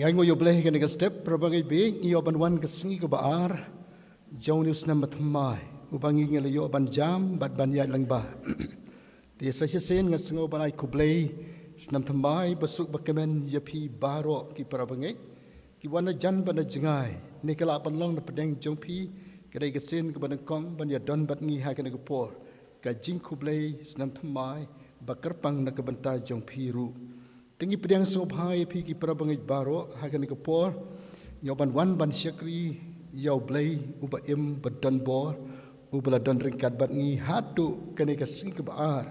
Yang ngoyo bleh kan ke step prabangai be iyo banwan ke singi ke baar jauh news nama thamai ubangi ngelayo ban jam bat ban ya lang ba ti sa sen ngas ngo banai kublei snam thamai basuk bakemen yapi baro ki prabangai ki wana jan ban jengai nikala panlong na pedeng jongpi kedai ke sen ke ban kong ban ya don bat ngi ha kan ke por ka jing kublei snam thamai bakerpang na ke banta jongpi ru Tinggi pedang sobhai pi ki prabangai baro hakan ke por yoban wan ban syakri yau blai uba im badan bor ubala don ringkat bat ngi hatu kene ke sing ke baar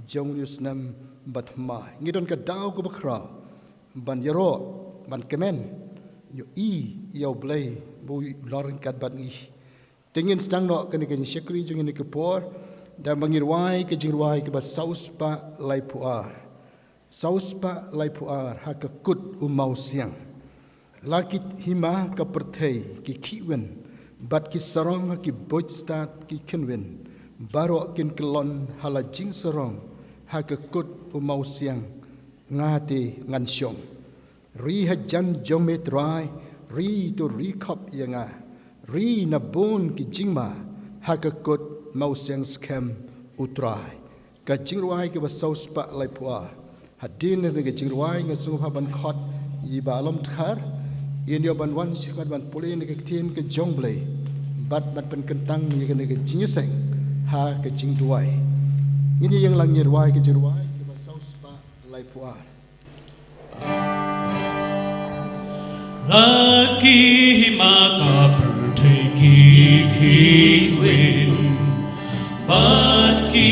jong yusnam bat mai ngi don ke dau ke bakra ban yaro ban kemen yo yau blai bu lor ringkat bat ngi tingin stang no kene ke syakri jong ni ke por dan bangirwai ke jirwai ke bas saus pa lai puar Saus pa lai puar ha ka kut umau siang. Lakit hima ka perthei ki kiwen bat ki sarong ha ki bojstat ki kenwen baro kin kelon hala jing sarong ha ka kut umau siang ngate ngan syong. Ri ha jan jong me trai ri to ri khop yanga ri na bon ki jingma ha ka kut mau siang skem utrai. Ka jingruai ki ba saus pa lai puar. Hadin ni ke jingruai ngasung haban khot yi balom thar in yo ban wan sikmat ban puli ni ke tin ke jongle bat pen kentang ni ke jingseng ha ke jingduai ini yang lang nyirwai ke jirwai ke basau spa lai puar Laki mata perteki kiwin bat ki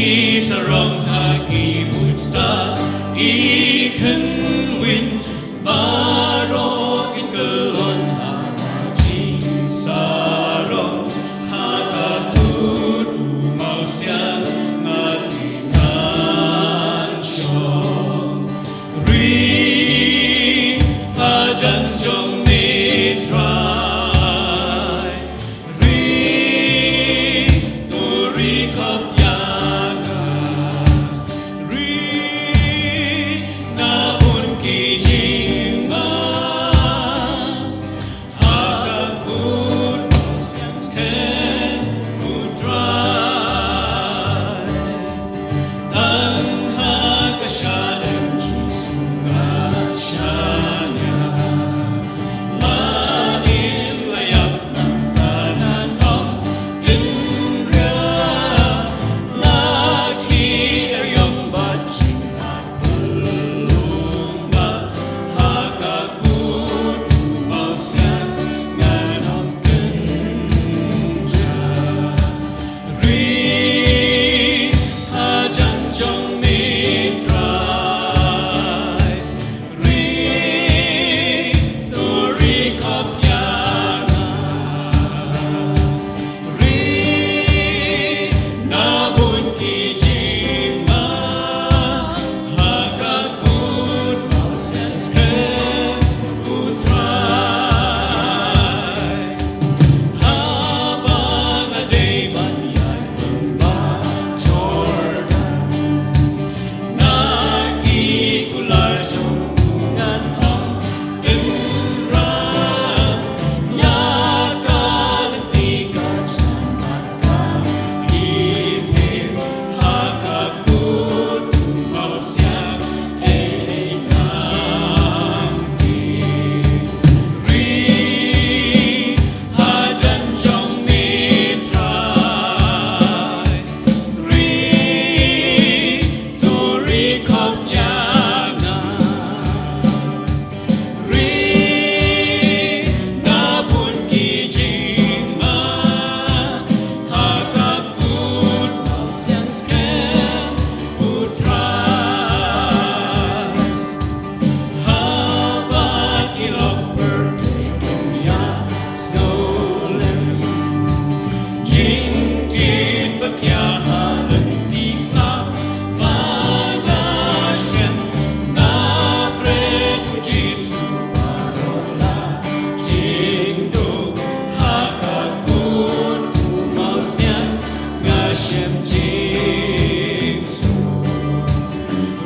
sarong haki mutsa ki kenwin baro in kelon haji sarong hakatut umau siang ngati kanchong ri hajan jong mitrai ri turi kop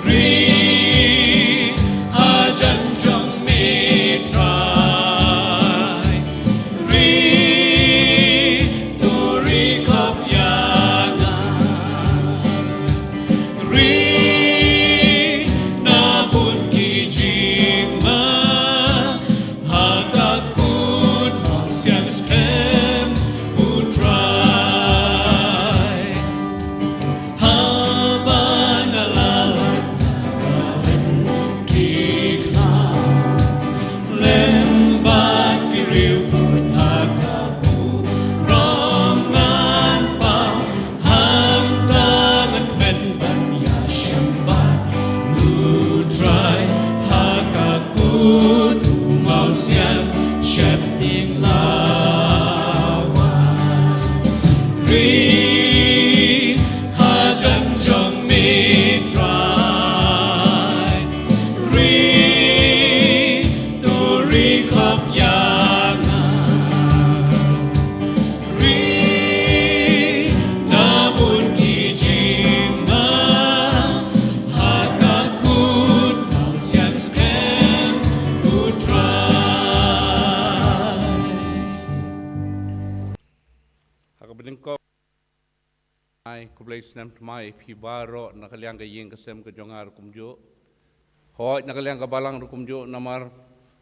Ri ha jan jong mitrai Ai kublais nam mai pi baro nakaliang ka yeng kasem ka jongar kumjo. Hoi nakaliang ka balang kumjo namar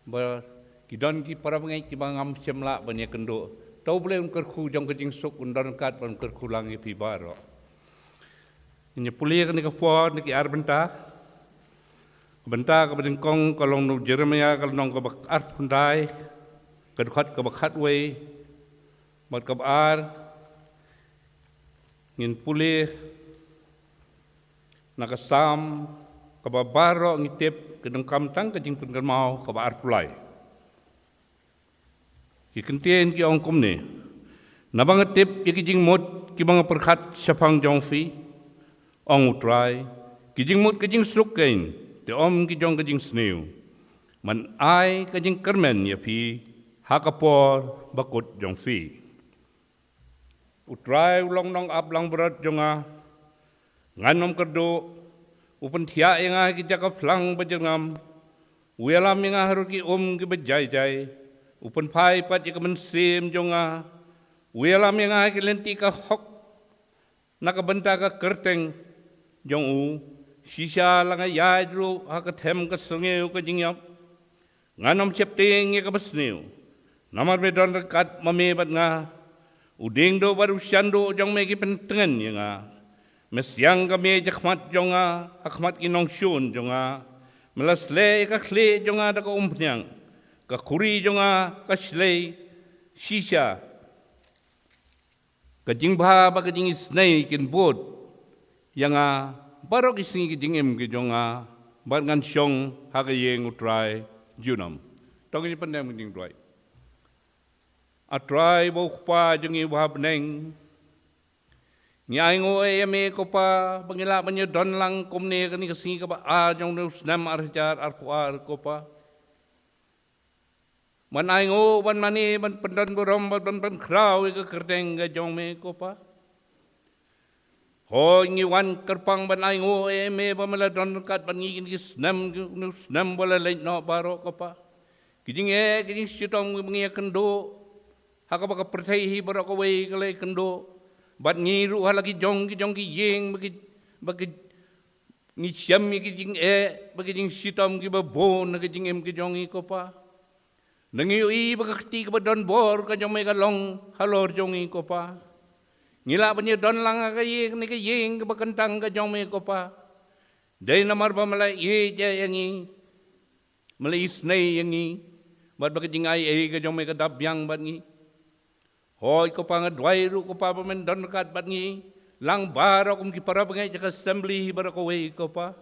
ba kidon ki para pengai ki bangam semla banya kendo. Tau boleh kerku jong kejing suk undon kat ban kerku langi pi baro. Ini pulia ni ka po ni ki arbenta. Benta ka bading kong kalong nu Jeremia kalong ka bak art fundai. Kadukhat ka bakhat wei. Mat ka ar ngin pulih nakasam kababaro ngitip kedeng kamtang kajing pun mau kabar pulai ki kentien ki ongkom ne nabang tip ki jing mot ki bang perkhat sapang jongfi ong utrai ki jing mot ki jing sukain te om ki jong ki jing sneu man ai ki jing kermen ya pi hakapor bakut jongfi utrai ulong nong ablang berat jonga nganom kerdo upen thia inga ki jakap lang bajengam uyalam inga haru ki ki bejai jai upen pai pat ki mensrim jonga uyalam inga ki lenti ka hok nakabenta ka kerteng jong u sisa langa yadru haka them ka sungeu ka jingyap nganom chepting ka basneu namar bedon kat mamebat nga uding do baru syando jong megi pentengan ya nga mesyang kami jakmat jonga akmat kinong syun jonga melasle ka khle jonga da ka umpnyang ka kuri jonga ka slei shisha ka jingba ba ka jing snai kin bot yang barok isingi ki jingem ki jonga bar ngan syong ha ka yeng utrai junam tong ni pandang mending doi atrai bo pa jengi wahab neng nyai ngoe me ko pa bangila banya don lang komne kani kasingi ka ba a jong no snam arjar arpuar ko pa manai ngo ban mani ban pendan borom ban krau ka kerdeng ga jong me ko pa ho ngi wan kerpang ban ai ngo me ba mala don kat ban ngi ki snam bola le no baro ko pa kijing sitom ngi kendo haka baka percaya hi bara ko wei kalai kendo bat ngiru halagi jong ki yeng bagi ngi syam ki jing bagi jing sitom ki babon ki jing em ki jong ko pa nangi i baka kti ka don bor ka jong me ka long halor jong ko pa ngila banya don lang ka yeng ni ka yeng ka bakantang ka jong me ko pa dai namar ba malai ye ja yangi malai snai yangi bat baka jing ai ka jong me ka dabyang bat ngi hoi ko pa nga dwai ru ko pa men don kat bat ngi lang baro kum ki para bangai jaka assembly bara ko wei ko pa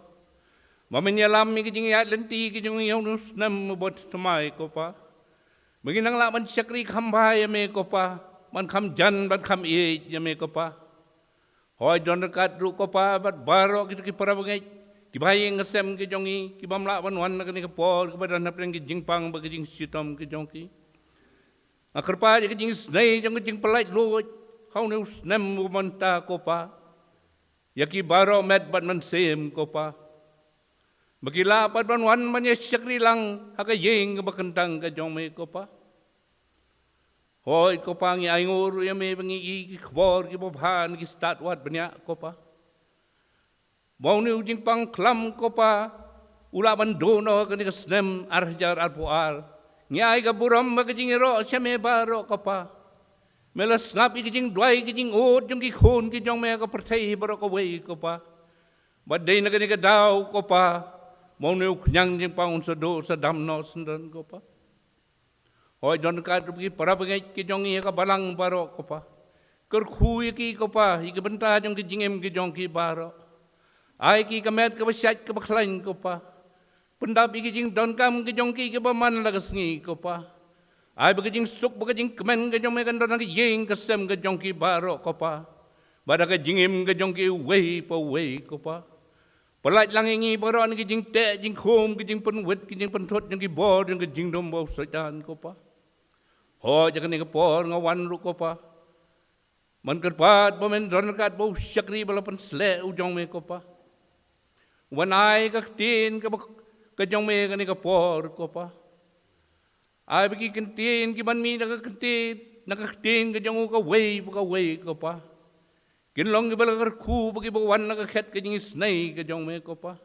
mamenya lam mi ki jing ya lenti ki jing yong nus nam bot tamai ko pa menginang la man syakri khamba ya me ko pa man kham jan bat kham e ya me ko pa hoi don kat ru ko pa bat baro ki para bangai ki bai ngasem ki jongi ki bamla ban wan ka ni ko por ki badan na ki jing pang ba ki jing sitom ki jong ki akarpa di kejing snai jang kejing pelait luot kau ne usnem manta kopa yaki baro met bat man sem kopa bagila pat ban wan man syakri lang haka yeng bakentang ka jong me kopa hoi kopa ngi aingur ya me bangi i khbor ki bobhan ki start wat banya kopa mau ne ujing pang klam kopa ula ban dono ka ni snem arjar arpuar nyai ka buram ba kajing ro syame baro ka pa melas ngap i kajing dwai kajing ut jong ki khun ki jong me ka perthai baro ka wei ko pa badai na kani ka daw ko pa mau ne khnyang jing paun sado sadam no sandan ko pa hoi don ka ki para bangai ki jong i ka balang baro ko pa ker khu ki ko pa i ka benta jong ki jingem ki jong ki baro ai ki ka met ka basyat ka bakhlain ko pa pendap iki jing don kam ke jong ki ke baman la kasngi ko pa ai ba jing suk ba jing kemen ke jong me kan don ki yeng ke sem ke jong ki baro ko pa bada ke jingim ke jong ki wei ko pa pelat lang ngi baro ni ke jing te jing khom ke jing pen wet ke jing pen thot jong ki bor jong ke jing dom bo setan ko pa ho jakan ni ke por ngawan ru ko pa man kerpat ba men don kat bo syakri bala pen sle u jong me ko pa wanai ka tin ka jong me ka ni ka por ko pa ai bagi kentin ki ban mi na ka kentin ka jong ka wei ko pa Kinlong ki balagar ku bagi bawan na kaket kajing isnay kajong me ko pa.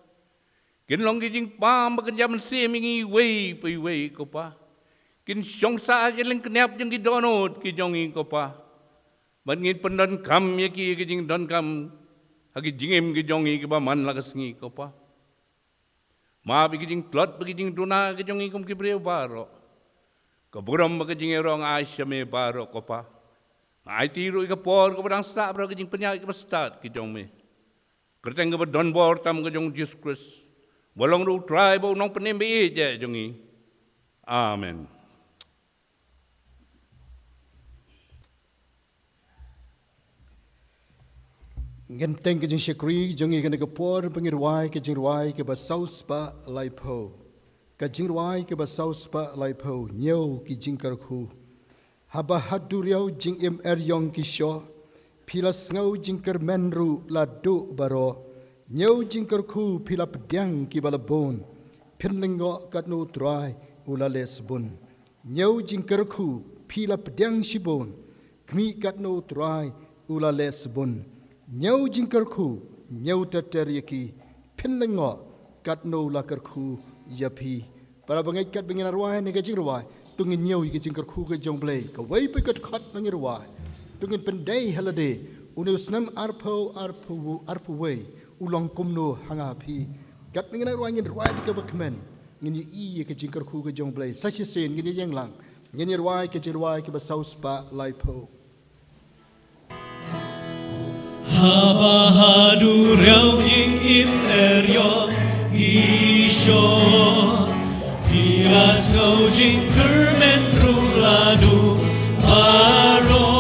Kinlong kajing pam bagajam semingi way ko pa. Kin syong sa akin kenyap jeng gidonod kijong ko pa. Bangit pendan kam yaki kajing don kam hagi jingem kijong ki ba man lagas ngi ko pa. Ma bigijing plot bigijing duna kajong ikom kibreo baro. Kaburam bagajing erong Asia me baro ko pa. Ai tiru ika por ko badang sta bro kajing penyak ka start kijong me. Kerteng ka don bor tam kajong Jesus Christ. Bolong ru try bo nong penembe je jongi. Amen. Ngenteng kajing syakri jongi kana ka por pangirwai kajing ruai ke ba saus pa laipo. Kajing ruai ke ba saus pa laipo nyau kijing karku. Haba haduriau jing eryong kisyo. Pilas ngau jing menru ladu baro. Nyau jing karku pila pedang ki balabon. Pinlengo kat no trai ula lesbon. Nyau jing karku pila pedang shibon. Kmi kat no trai ula lesbon. Nyau jingkarku, nyau tateriki, pinlengo, kat no lakarku, yapi. Para bangai kat bangin arwai ni kajing arwai, tungin nyau ika jingkarku ka jong blay, ka way pa kat kat bangin arwai. Tungin penday halade, unus nam arpo way, ulang kumno hangapi. Kat bangin arwai ngin arwai di ka bakmen, ngin yu ka jingkarku ka jong blay, sashi sen ngin yang lang, ngin arwai ka jingwai ka basaus pa laipo. Habahadurau jing imperio gisho Fiasco jing kermen ruladu aro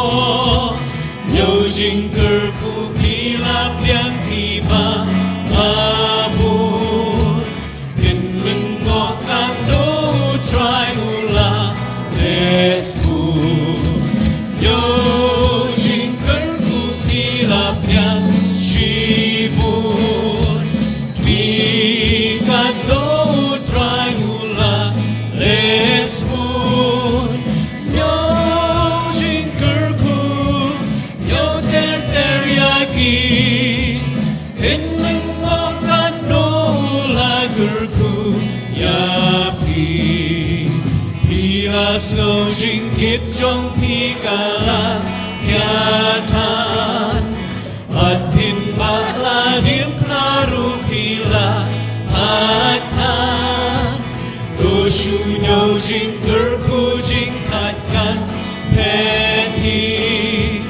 Yo jing kerku pilap yang tiba abur Kinmen ngokak do try ula lesku Yo jing kerku pilap yang shibun Bikat do try ula lesbun Yo jing kerku Yo teriyaki Hineng ngokat do lagerku yapi Piaso jing hit jong pikala Kiatan At pinbaladim klaru pila Hatan Dosunyo jingkerku jingkatkan peti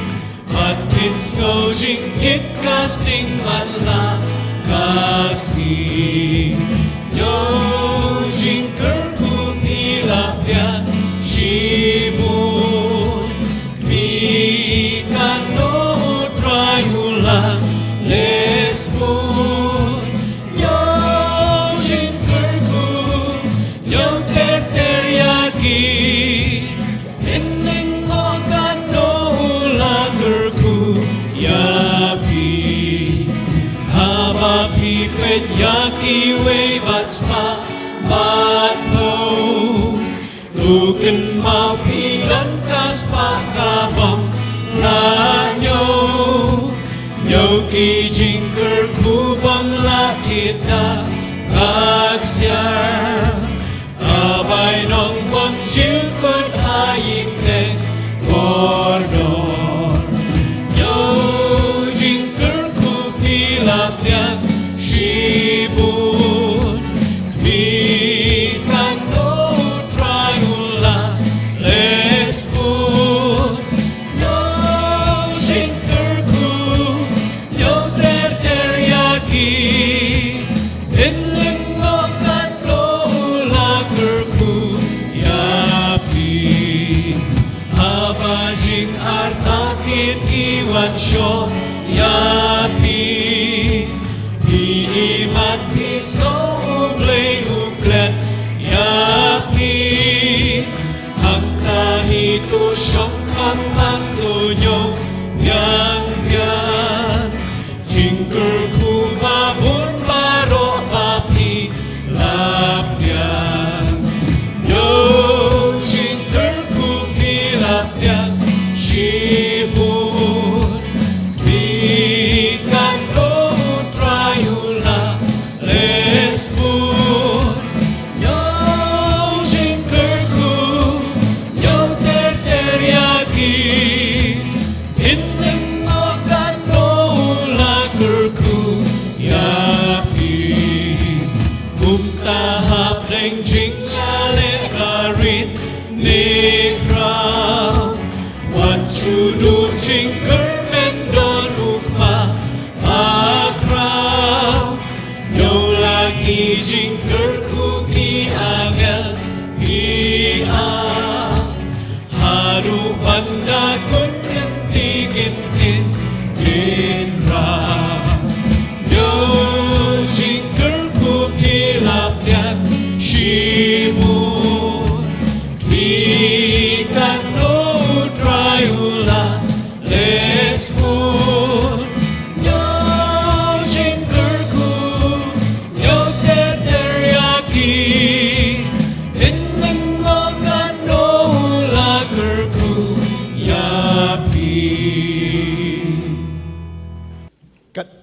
At pinso jingkit kasing manla kasih Yo jingkerku pila pian shibun Bikan no try ulang lesbun Yo jingkerku Yo teriyaki Hineng ngokan no lagerku yapi Haba pipet yaki way batsma batpo Luken mau pilan kas pakabang lanyo Nyo ki jingkerku bang latita kaksyar Abay nong bang jilkot haying teng kordor Nyo jingkerku pilap yang shibun Bikan no try ula lesbun Yo jingkerku Yo teriyaki Hineng ngokat no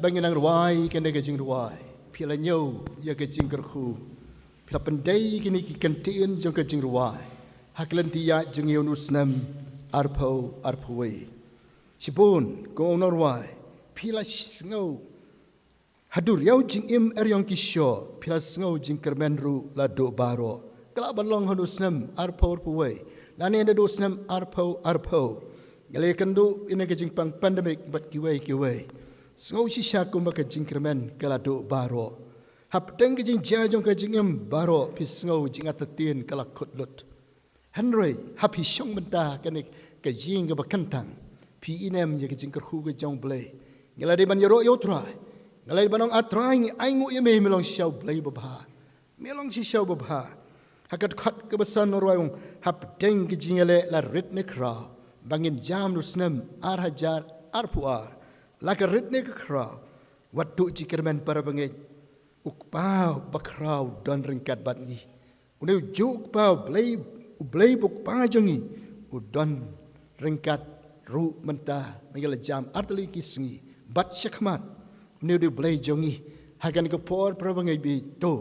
bangin ang ruway kene ke jing ruway pila nyo ya ke jing kerku pila pendai kini ki kantiin jong ke jing ruway haklan tiya jong yunus nam arpoi sipun ko nor ruway pila sngo hadur yau jing im eryong kisyo pila sngo jing kermenru la do baro kala balong hanus nam arpoi nani ada dos nam arpo gale kendo ina ke jing pang pandemic bat kiwai sngo shisha ko maka jing kermen kala do baro hap teng ke jing jajong ke jing im baro pi sngo jing atatin kala khotlut Henry happy shong menta kene ke jing ke bakantang pi inem ye ke jing kerhu ke jong blay ngala de ban yoro yo try ngala de banong atrai ai ngu ye me melong shau blay babha melong si shau babha hakat khat ke besan royong hap teng ke jing le la ritne kra bangin jam lu snem ar hajar arpuar la ke ritne kra watu jikermen para bangin ukpau bakrau don ringkat bat ni une juk pau blay buk pa jongi udon ringkat ru menta mengala jam artli kisngi bat syakman une de blay jongi hagan ke por para bangin bi to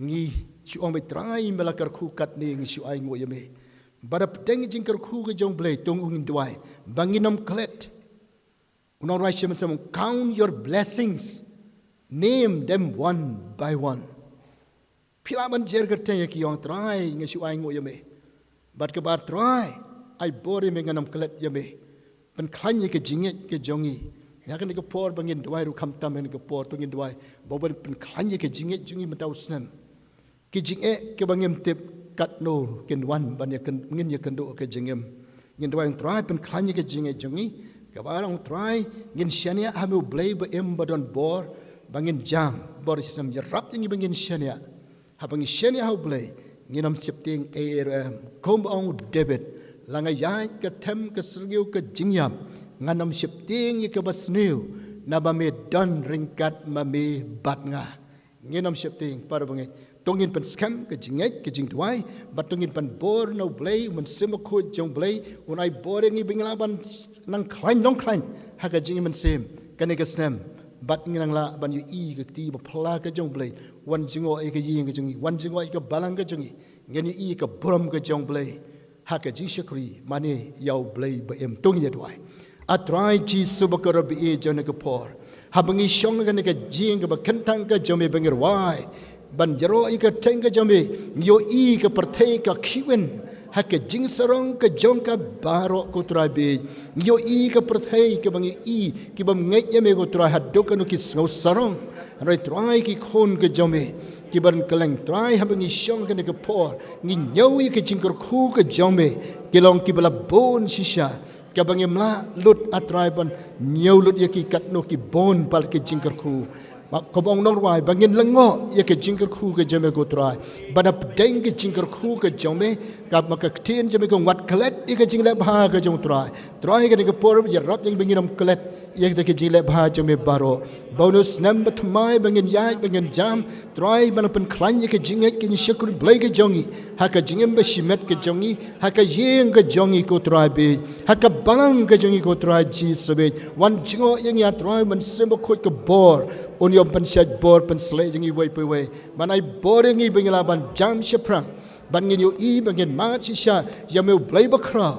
ngi si ong be trai melakar khu kat ni ngi si ai ngo yeme barap teng jing kar khu ke jong blay tong ung duai banginam klet unor wai shem sam count your blessings name them one by one pila ban jer ke teng ki ong trai ngi si ai ngo yeme bat ke bar trai ai bore me nganam klet yeme ban khany ke jinget ke jongi yakan ke por bangin duai ru kham tam ke por tongin duai boban ban khany ke jinget jungi matau snam ki jing ke bangem tip kat no ken wan ban ya ken ngin ya kendo ke jingem ngin doang try pen khanye ke jinge jongi ka barang try ngin shania hamu blay ba em badon bor bangin jam bor sistem ya rap ngi bangin shania ha bangin shania ha blay nginam septing arm kom ong debit langa ya ke them ke sriu ke jingyam nganam septing ke basniu na ba me don ringkat ma me bat nga nginam septing para bangin tongin pen scam ke jinget ke jing tuai bat tongin pen bor no blay men sema ko jong blay unai boring i bingla ban nang klain long klain ha ke jing men sem kane ke snem bat nginang la ban yu i ke ti ba phla ke jong blay wan jingo e ke ying ke jingi wan jingo e ke balang ke jingi ngeni i ke brom ke jong blay ha ke ji shakri mane yaw blay ba em tong ye tuai a try ji subakar bi e jone ke por ha bangi shong ke jing ke ba kentang ke jome bangir wai ban jero ika tengka jame yo i ka perthai ka khiwen ha ke jing sarong ka jong ka baro ko trabe yo i ka perthai ka bangi i ki bam ngai yame ko tra ha dokanu ki ngau sarong rai trai ki khon ka jame ki ban kaleng trai ha bangi shong ka ne ka por ngi nyau i ka jing kor khu ka jame ki long ki bala bon shisha ka bangi mla lut atrai ban nyau lut ya ki kat no ki bon pal ki jing kor khu ko bong nong wai bangin lengo ye ke jingker khu ke jame ko trai bada deng ke jingker khu ke jame ka maka tin jame ko wat klet ye ke jingle bha ke jong trai ke ke por ye rap yang bangin klet ye ke jingle bha jame baro bonus number thmai bangin yai bangin jam trai ban pen klan ye ke jinge ke ni shakul blai ke jongi ha ka jingem ba shimet ke jongi ha ka yeng ke jongi ko trai be ha ka balang ke jongi ko trai ji sabe wan jingo yang ya trai man sembo ko ke bor on yom pen shat bor pen slay jingi way pe way manai boring i bingla ban jam shaprang ban ngin yo i bangin ma chi sha yameu blay ba kra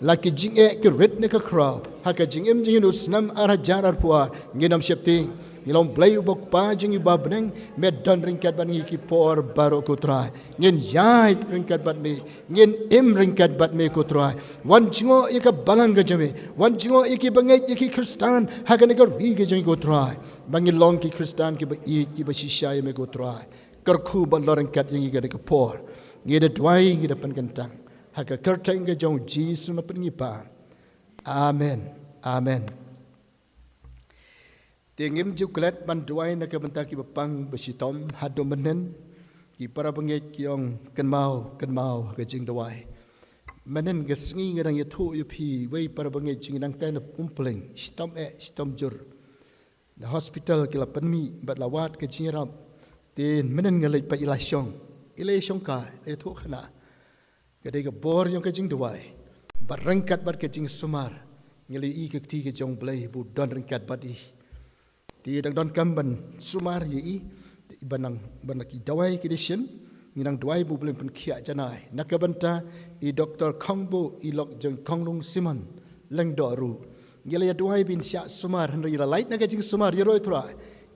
la ki jing e ke ret ne ka kra ha ka jing em jing no snam ara jarar puar nginam shapting ngilom blay bok pa jingi ba bneng me don ringkat ban ki por baro ko trai ngin yai ringkat bat me ngin em ringkat bat me ko trai wan jingo e ka balang ga jame wan jingo e ki bangai e ki kristan ha ka ne ka ri ga jingi ko trai bangin long ki kristan ki ba i ki ba shisha me ko trai kar khu ba loreng kat jingi ga ka por ngi da twai ngi da pan kantang ha ka kerteng ga jong jesus ma pan ngi pa amen amen Tengim juklet ban duai na kabanta ki bapang besitom hado menen ki para banget ki ong kan mau ka jing duai menen ga sngi ngarang ya thu yu phi wei para banget jing nang ta na pumpling stom jur the hospital ki la panmi bat lawat ka jing rap tin menen ngalai pa ilai shong ka le thu khana ka de ga bor yong ka jing duai bat rangkat bat ka jing sumar ngali i ka ti ka jong blai bu don rangkat bat i ti dang don kamban sumar yi banang banaki dawai kidishin nginang dawai bu belum pun kia janai nakabanta I Dr. Kongbo I lok jeng Konglung Simon leng doru ngila ya dawai bin sya sumar henry la light naga jing sumar yero tra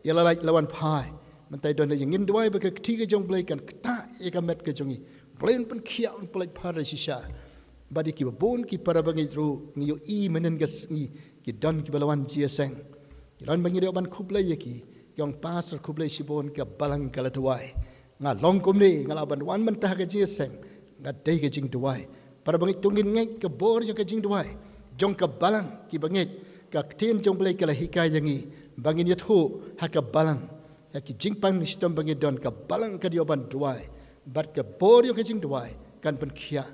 ila light lawan pai mentai don yang ngin dawai ba ketiga jong blai kan kta eka met ke jongi blai pun kia un plai para shisha badi ki babon ki para bangi ru ngiyo I menen gas ki don ki balawan jiaseng Kiran bangi dia ban kublai yaki, yang pasar kublai sibon ke balang kala tuai. Nga long kumni ngalaban wan mentah ke jiaseng, nga day ke jing tuai. Para bangi tungin ngai ke bor yang ke jing tuai. Jong ke balang ki bangit ke tin jong blai kala hikai yangi bangin yathu ha ke balang. Ya ki jing pang sistem bangi don ke balang ke dia ban tuai. Bat ke bor yang ke jing tuai kan pen kia.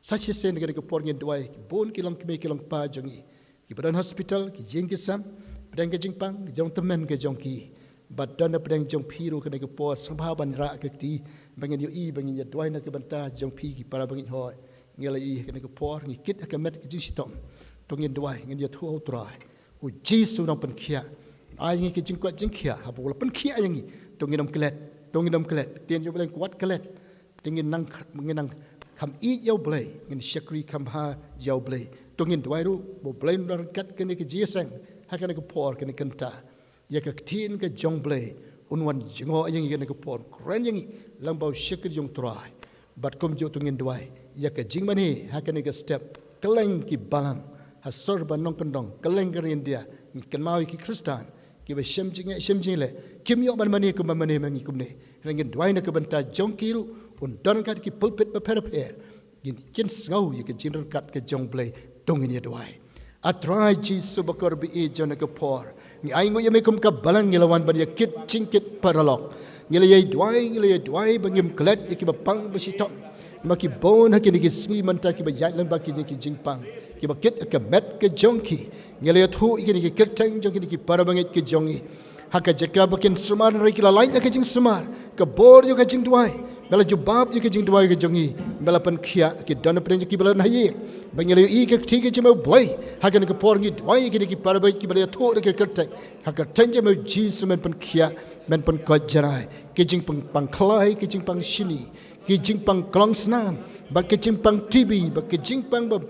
Sachi sen ke por ngin tuai bon kilong kime kilong pa jongi. Ki badan hospital ki jing ke sam pedang ke jingpang jong temen ke jong ki badan pedang jong piru kena ke po sambhaban ra ke ti bangin yo I bangin ya dwai na ke banta jong pi ki para bangin hoi ngela I kena ke po ngi kit ke met ke jing sitom tongin dwai ngin ya thu trai u jisu nang pen khia ai ngi ke jing kwat jing khia ha bol pen khia yangi tongin nam klet tien yo beleng kwat klet tingin nang kam I yo blai ngin shakri kam ha yo blai tongin dwai ru bo blai nar kat kene ke jieseng hakana ke por kene kenta ya ke tin ke jong blai unwan jingo yang kene ke por kren yang lambau shakri jong trai bat kom jo tungin dwai ya ke jing mani hakana ke step keleng ki balang ha sorban nong kendong keleng ke India ken mau ki kristan ki be shem jing le kim yo ban mani kum mani mangi kum ne ngin dwai na ke banta jong kiru un don kat ki pulpit be per gin kin ngau ya ke jinr kat ke jong blai tungin ya dwai atrai jisu bakor bi e jona ke por ni ai ngo yeme kum ka balang ngelawan ban ya kit cingkit paralok ngela ye dwai bangim klet ki bapang besitok maki bon hakini ki sni manta ki bayat lam baki ki jingpang ki bakit ke met ke jongki ngela ye thu ki ki kertang jongki ki parabangit ke jongi haka jaka bakin sumar rai ki la lain ke jing sumar ke bor yo ke jing dwai bela jubab yo ke jing dwai ke jongi bela pan khia ki don pren ki bela nahi bangele I ke ti ke jemo blai haka ne ke por ngi dwai ki parabait ki bela thu ke kertang haka tanje mo jisu men pan khia men pan ko jarai ke jing pang klai ke jing pang shini ki jingpang klong snam ba ki jingpang TB ba ki jingpang ba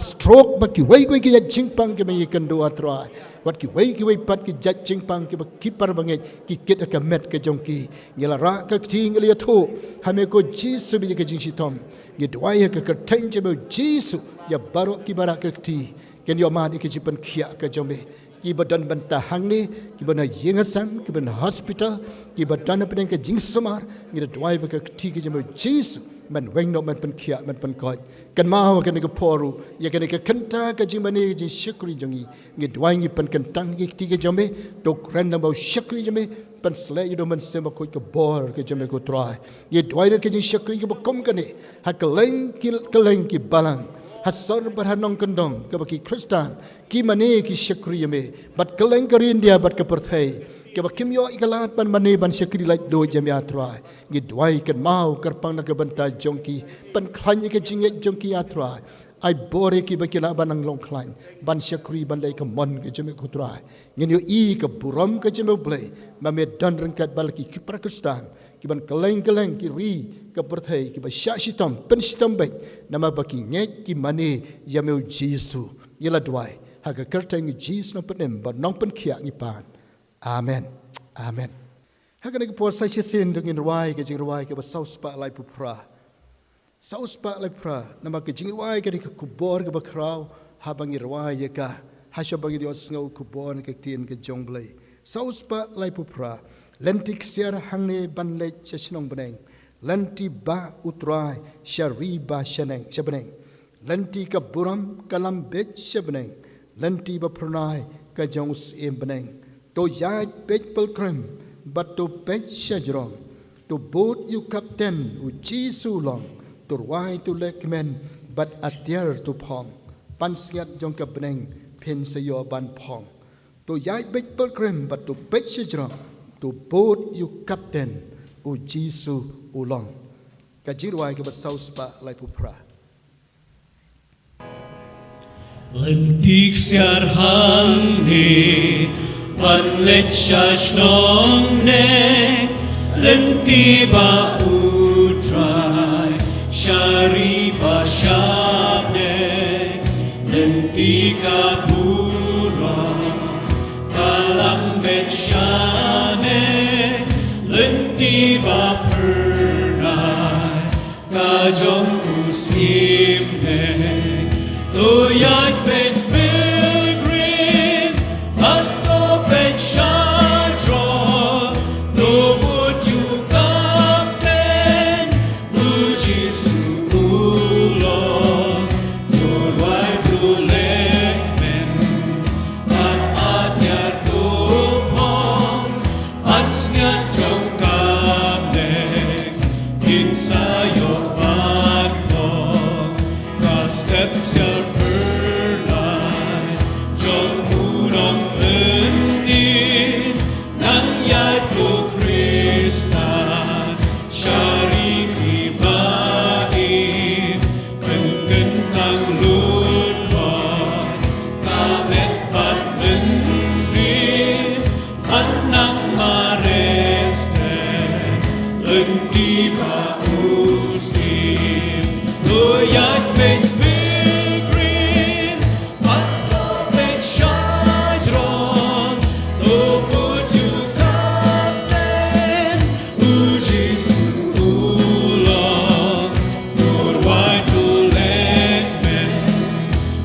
stroke ba ki wai ki jingpang ke mai kan do atra wat ki wai pat ki jat jingpang ki ba ki par bangai ki kit ka met ke jong ki ngela ra ka ting le tho hame ko jisu bi ke jing sitom ngi dwai ka ka tanje mo jisu ya baro ki bara ka ti ken yo ma di ki jipan khia ka jome ki badan banta hangni ki bana yengasam ki bana hospital ki badan pedeng ke jing samar ngi dwai ba ka ti ke jemo jisu man weng no man pen khia man pen ko kan ma ka ne ko poru ya ka ne ka kanta ka jing mani ji shukri jangi ngi dwai ngi pen kantang ki ti ke jome to ran ba shukri jome pen sle you do man semba ko ke bor ke jome ko try ngi dwai ke jing shukri ke ba kom ka ne ha ka leng ki balang hasor berhanong kendong ke baki Kristan ki mane ki syakri me bat keleng ke India bat ke perthai ke bakim yo ikalat ban mane ban syakri like do jam yatra ngi dwai kan mau kerpang na ke banta jongki pan khlan ke jinget jongki yatra ai bore ki baki la banang long khlan ban syakri ban lai ke mon ke jame kutra ngi yo I ke buram ke jame blai ma me dan rengkat balki ki Kristan ki ban keleng ki ri ke perthai ki ba syashitam pen shitam bai nama baki nget ki mane yameu jisu yela dwai ha ka kerteng jisu no penem ba nong pen khia ngi pan amen ha ka ne ko por sa sin ding ruai ke jing ruai ke ba saus pa lai pra nama ke jing ruai ke ku bor ke ba krau ha bangi ruai ye ka ha sha bangi dios ngau ku bor ke tin ke jong blai saus pa lai pra lentik siar hangne ban le chesnong beneng lanti ba utrai syari ba shaneng shabeneng lanti ka buram kalam bet shabeneng lanti ba pranai ka jongs em beneng to yai bet pelkrem but to bet shajrong to boat you captain u jisu long to wai to lekmen but atiar to pong pansiat jong ka beneng pen sayo ban pong to yai bet pelkrem but to bet shajrong to boat you captain u jisu ulong kajirwai ke basaus pa lai pupra Lentik siar hangne Man lech shnong ne lentiba utrai shariba shabne lentika pura kalam betshane lentiba pernai kajong usimne toyak bet pilgrim atso bet shadro lobut you kapten uji suulo turwai tulekmen at atyar tupong aksnya trong kapten insayo bato ka step siya pernai trong unong endin nang yat ko Krista syari pribain pengkentang lutron kamet bat mensin anang marese lengki ba ustin loyak ben pilgrim atau ben syajron lobut you kapten uji suulong turwai tulekmen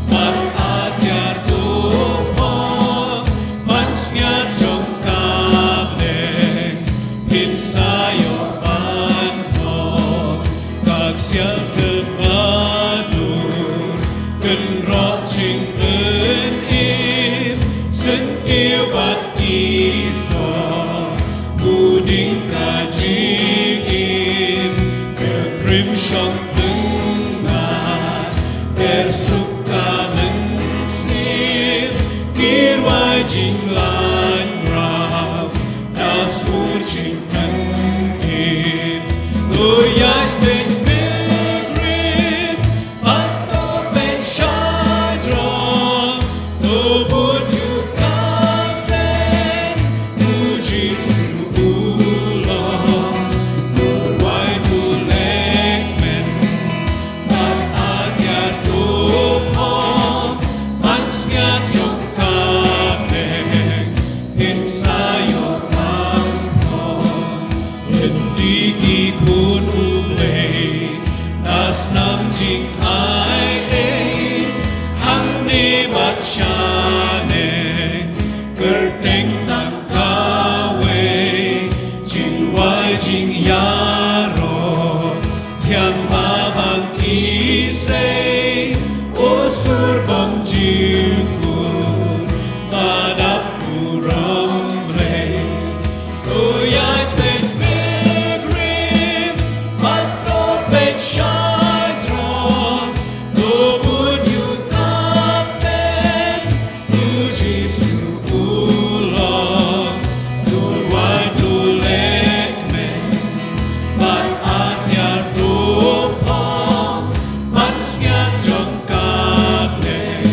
man atyar tupong mansnya trong kapten pinsayo panong kaksiang termadur kenrok ching enim sen yêu bat iso buding kajigim kekrim syong tengah bersuka mensir kirwai jing lan rau dasur ching mengin loyak ben pilgrim atau ben syadron lobut you kapten uji suulong turwai tulekmen man atyar tupong mansnya trong kapten insayo pangkong lentiki kun ublay nasam jing ai hang ne bat shane kerteng tang kawe jing wai jing yaro thiam ba bang kisei osur bong jing kun badap purong blay loyak ben pilgrim atau ben syadron lobut you kapten uji suulong turwai tulekmen man atyar tupong mansnya trong kapten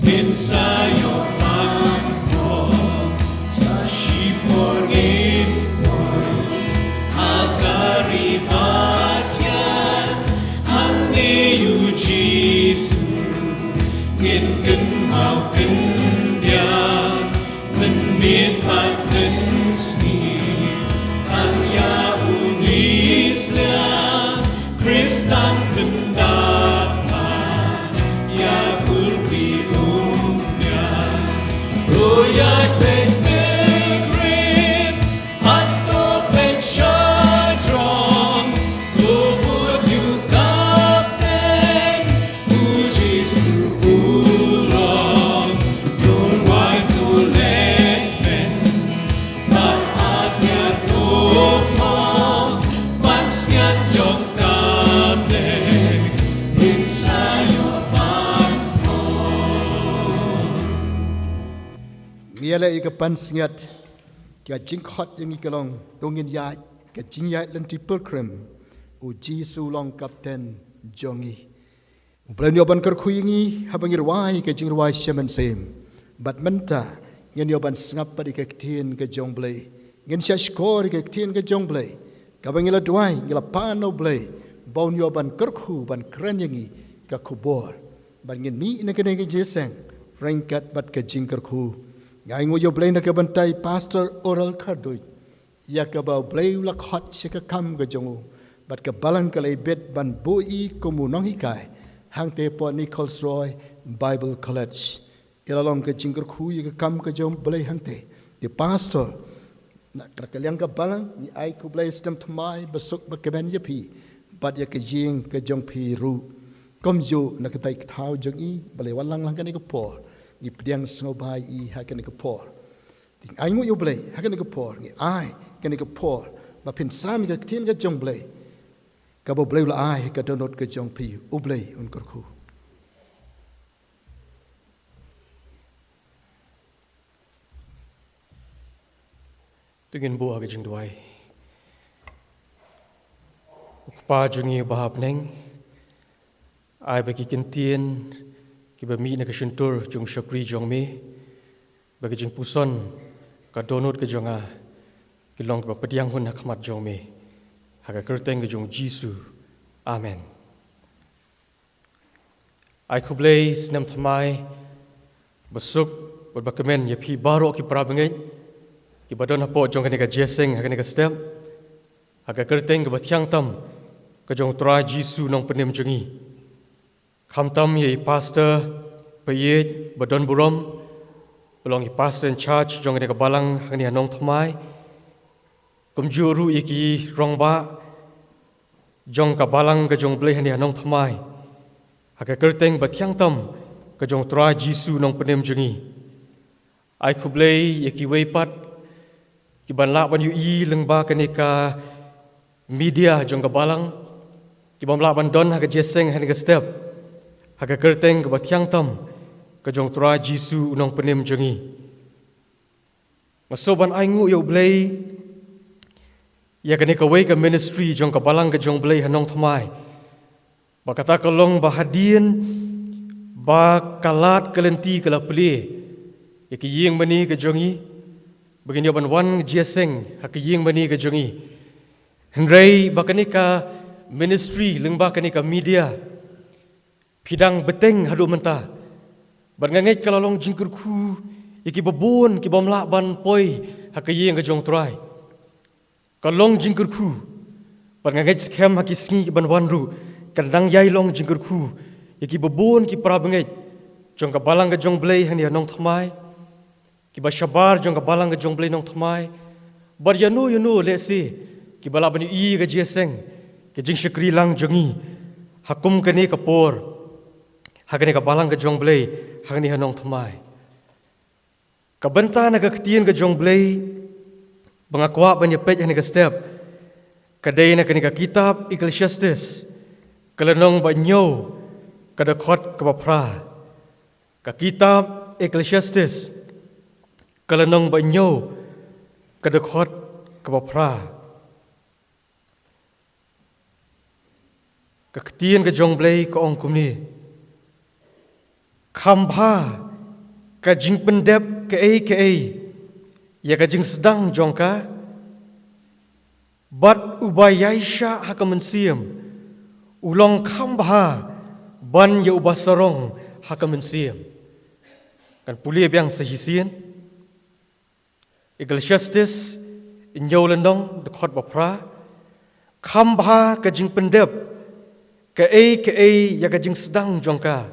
pinsayo pangkong sa shipor inpon agari batyan hangni yu jisu ngin ken mau ken diang men miet pat ken sni ang ya unisla kristan tendapan ya kulpi umnya loyak ben pilgrim atau ben syadron lobut you kapten uji suulong turwai tulekmen man atyar tupong mansnya trong kapten insayo pangkong Miala ikapan singat kia jingkhot yang ikalong tongin ya kia jingyai lenti pilgrim uji sulong kapten jongi Ubrani oban kerkuyingi habangir wai ke jingruai shaman sem bat menta ngen yoban sngap pa di kektien ke jong blay ngen syashkor ke kektien ke jong blay kabangila duai ngila pano blay baun yoban kerku ban kranyangi ka kubor ban ngen mi ina kene ke jeseng rengkat bat ke jingkerku ngai ngo yo blay na ke bantai pastor oral khadoi ya ka ba blay la khot shika kam ke jongu bat ke balang ke bet ban boi komunong hikai hang te po Nichols Roy Bible College ilalong ke jingkerku ya ke kam ke jong blay hang te the pastor nak terkaliang ke balang ni ai ku blay stem tmai besuk bakeben yepi bat ya ke jing ke jong pi ru kom jo nak tai thau jong i balai walang lang kan ke por ni pediang sngobai i hakan ke por ting ai ngo yo blay hakan ke por ni ai kan ke por ba pin sam ke tin ke jong blay ka bo blay la ai ka donot ke jong pi u blay un korku Tugin buah ke jeng duai. Ukpa jungi bahap neng. Ai bagi kentien ki bami na kasuntur jung syakri jong me. Bagi jeng puson ka donut ke jonga. Ki long ba pediang hun hakmat jong me. Haka kerteng ke jong Jisu. Amen. Ai kublay senam thamai besuk berbakemen ya pi baru ki prabengeng. Ki badon hapo jong kene ka jeseng kene ka step aga kerteng ke bathyang tam ka jong tra Jisu nong penem jongi kham tam ye pastor payet badon burom belong ye pastor in charge jong kene ka balang kene nong thamai kum juru ye ki rong ba jong ka balang ka jong bleh kene nong thamai aga kerteng bathyang tam ka jong tra Jisu nong penem jongi ai kublay ye ki weipat ki ban lak ban yu i leng ba ka media jong ka balang ki ban lak ban don ha ka jeseng ha ka step ha ka kerteng ka bathyang tam ka jong tra Jisu nong penem jongi masoban ai ngu yo blay ya ka wei ka ministry jong ka balang ka jong blay ha nong thamai ba kata ka long ba hadien ba kalat kalenti kala ple ya ki yeng mani ka jongi begini ban wan jeseng hakiyeng bani ke jongi henrei bakani ka ministry lengba kani ka media pidang beteng hadu menta banganget kalalong jingkurku iki babun ki bomla ban poi hakiyeng ke jong trai kalong jingkurku banganget scam hakisngi ban wanru kandang yai long jingkurku iki babun ki prabenget jong ka balang ke jong blay hani nong thamai ki ba shabar jong ka balang ka jong blay nong thamai bar yanu lesi ki bala bani i ka jeseng ki jing shakri lang jongi hakum kani ka por hakani ka balang ka jong blay hakani hanong thamai ka benta na ka ktien ka jong blay bangakwa ban pej hani ka step kadai na kani ka kitab Ecclesiastes kalanong ba nyo kada khot ka bapra ka kitab Ecclesiastes kalanong ba nyo kadakot kabapra kaktian ka jong blay ka ong kumni khambha ka jing pendep ka ay ya ka jing sedang jong ka bat ubayai sya haka mensiam ulong khambha ban ya ubasarong haka mensiam kan puli biang sehisian Ecclesiastes inyo landong dekot bapra khambha ka jing pendep ka ay ya ka jing sedang jongka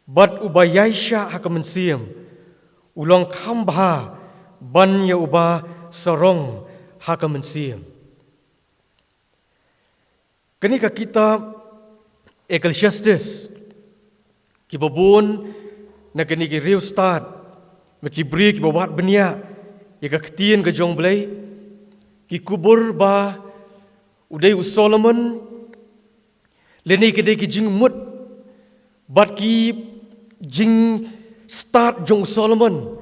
bat ubayai sya haka mensiam ulong khambha ban ya uba sarong haka mensiam kani ka kitab Ecclesiastes ki babun na kani ki real start maki bri ki bawat benia ya ktien ka jong blay ki kubur ba uday Solomon leni kede ki jing mut bat ki jing start jong Solomon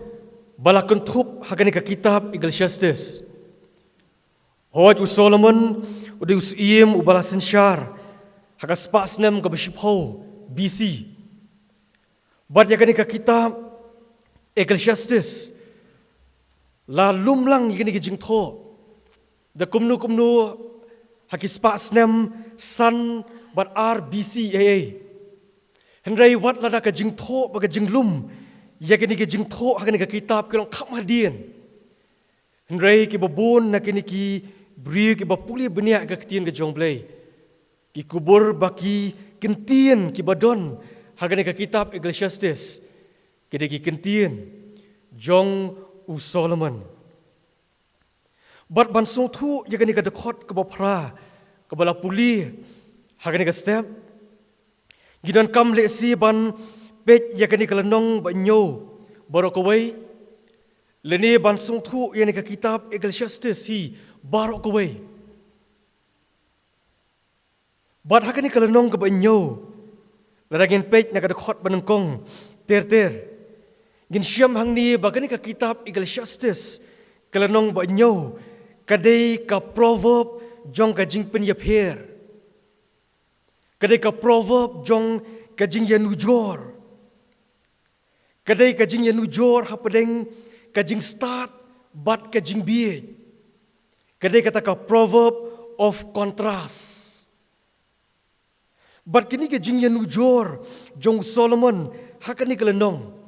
balakon thup hakani ka kitab Ecclesiastes hoj Solomon uday iem ubalasin syar haka spasnem ka bashipho BC bat yakani ka kitab Ecclesiastes la lumlang yini ki jing tho the kumnu haki spa snem san but RBCAA henrei wat lada ka jing tho ba ka jing lum yakini ki jing tho hakini ka kitab kelong khamadian henrei ki babun na kini ki bri ki bapuli benia ka ketien ka jongblei ki kubur baki kentien ki badon hakini ka kitab Ecclesiastes kini ki kentien jong u Solomon bat ban song thu yakini ka dekhot ka bapra ka bala puli hakini ka step gidan kam le si ban pet yakini ka lanong ba nyo barokawai leni ban song thu yani ka kitab Ecclesiastes hi barokawai bat hakini ka lanong ka ba nyo ladagin pet na ka dekhot banang kong ter gin siam hang ni bagani ka kitab Ecclesiastes kalanong ba nyo kadai ka proverb jong ka jing pen yapher kadai ka proverb jong ka jing yanujor kadai ka jing yanujor hapadeng ka jing start bat ka jing bie kadai kata ka proverb of contrast bat kini ka jing yanujor jong Solomon hakani kalanong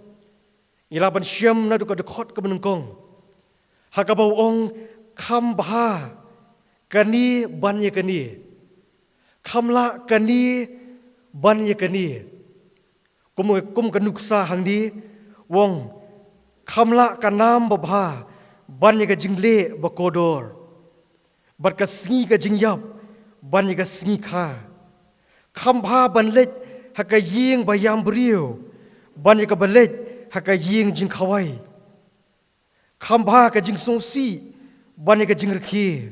ilaban syam na duka dekhot ke menengkong hakabau ong kham baha kani banye kani khamla kani banye kani kum kanuksa hangdi wong khamla kanam babha banye ka jingle bakodor bat ka singi ka jingyap banye ka singi kha khambha banlet hakaying bayam brio banye ka balet haka ying jing khawai khambha ka jing songsi bani ka jing rkhi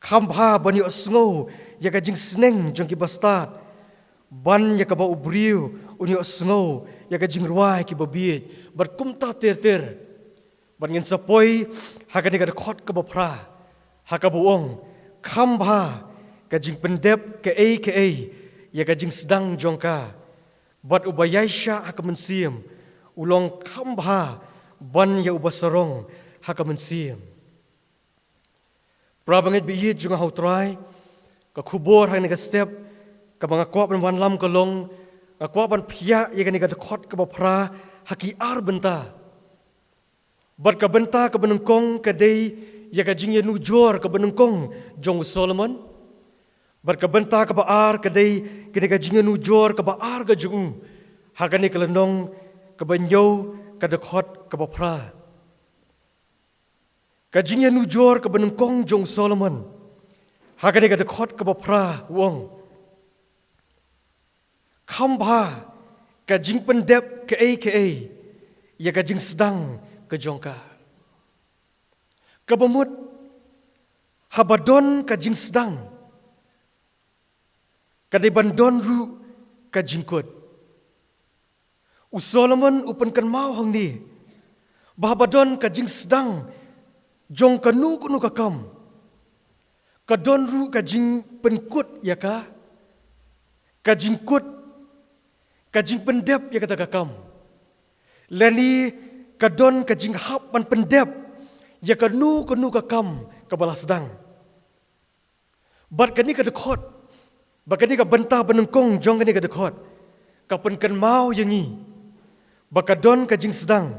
khambha bani osngo ya ka jing sneng jong ki bastat ban ya ka ba ubriu uni osngo ya ka jing ruai ki babi bar kumta ter ban ngin sapoi haka ni ka khot ka bapra haka buong khambha ka jing pendep ka ya ka jing sedang jongka bat ubayaisha haka mensiam ulong khambha ban ya ubasarong haka mensiam prabangit biye junga hautrai ka khubor hang ka step ka banga kwap ban lam ka long ka kwap ban phia ye ka ni ka khot ka bapra haki ar benta bat ka benta ka benengkong ka dei ya ka jing ye nu jor ka benengkong jong Solomon bat ka benta ka ba ar ka dei kini ka jing nu jor ka ba ar ka jung hakani ka lenong ka banyo ka dekhot ka bapra ka jing nu jor ka benengkong jong Solomon hakani ka dekhot ka bapra wong khambha ka jing pendep ka ya ka jing sedang ka jongka ka bamut habadon ka jing sedang kadai bandon ru ka jingkut u Solomon upan kan mau hang ni bahabadon ka jing sedang jong kanu kunu ka kam ka don ru ka jing penkut ya ka jingkut ka jing pendep ya kata ka kam lani ka don ka jing hap ban pendep ya kanu kunu ka kam ka balas sedang bat kani ka dekhot bakani ka benta benengkong jong kani ka dekhot ka penkan mau yangi bakadon ka jing sedang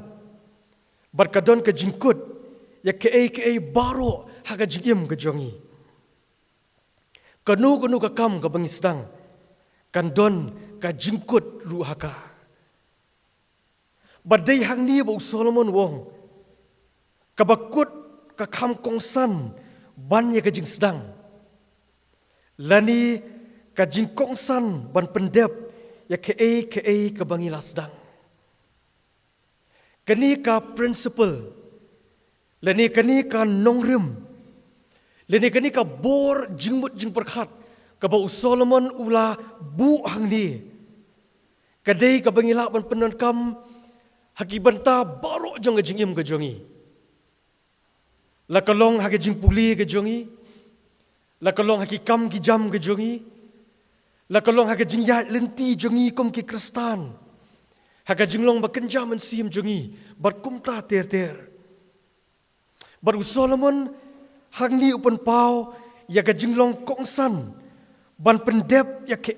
bakadon ka jingkut ya ke baro haga jingim ka jongi kanu ka kam ka bangi sedang kandon ka jingkut ru haka badai hang ni bu Solomon wong ka bakut ka kam kongsan ban ya ka jing sedang lani ka jingkong san ban pendep ya ke ka bangila sedang kani ka principle lani kani ka nongrim lani kani ka bor jingmut jing perkhat ka ba Solomon ula bu hang ni kadai ka bangila ban penon kam haki banta baro jong jingim ka jongi la kalong haki jing puli ka jongi la kalong haki kam ki jam ka jongi la kalong haka jingya lenti jongi kom ki kristan haka jinglong ba kenja men sim jongi bat kumta ter Baru Solomon hang ni upan pau ya ka jinglong kong san ban pendep ya ke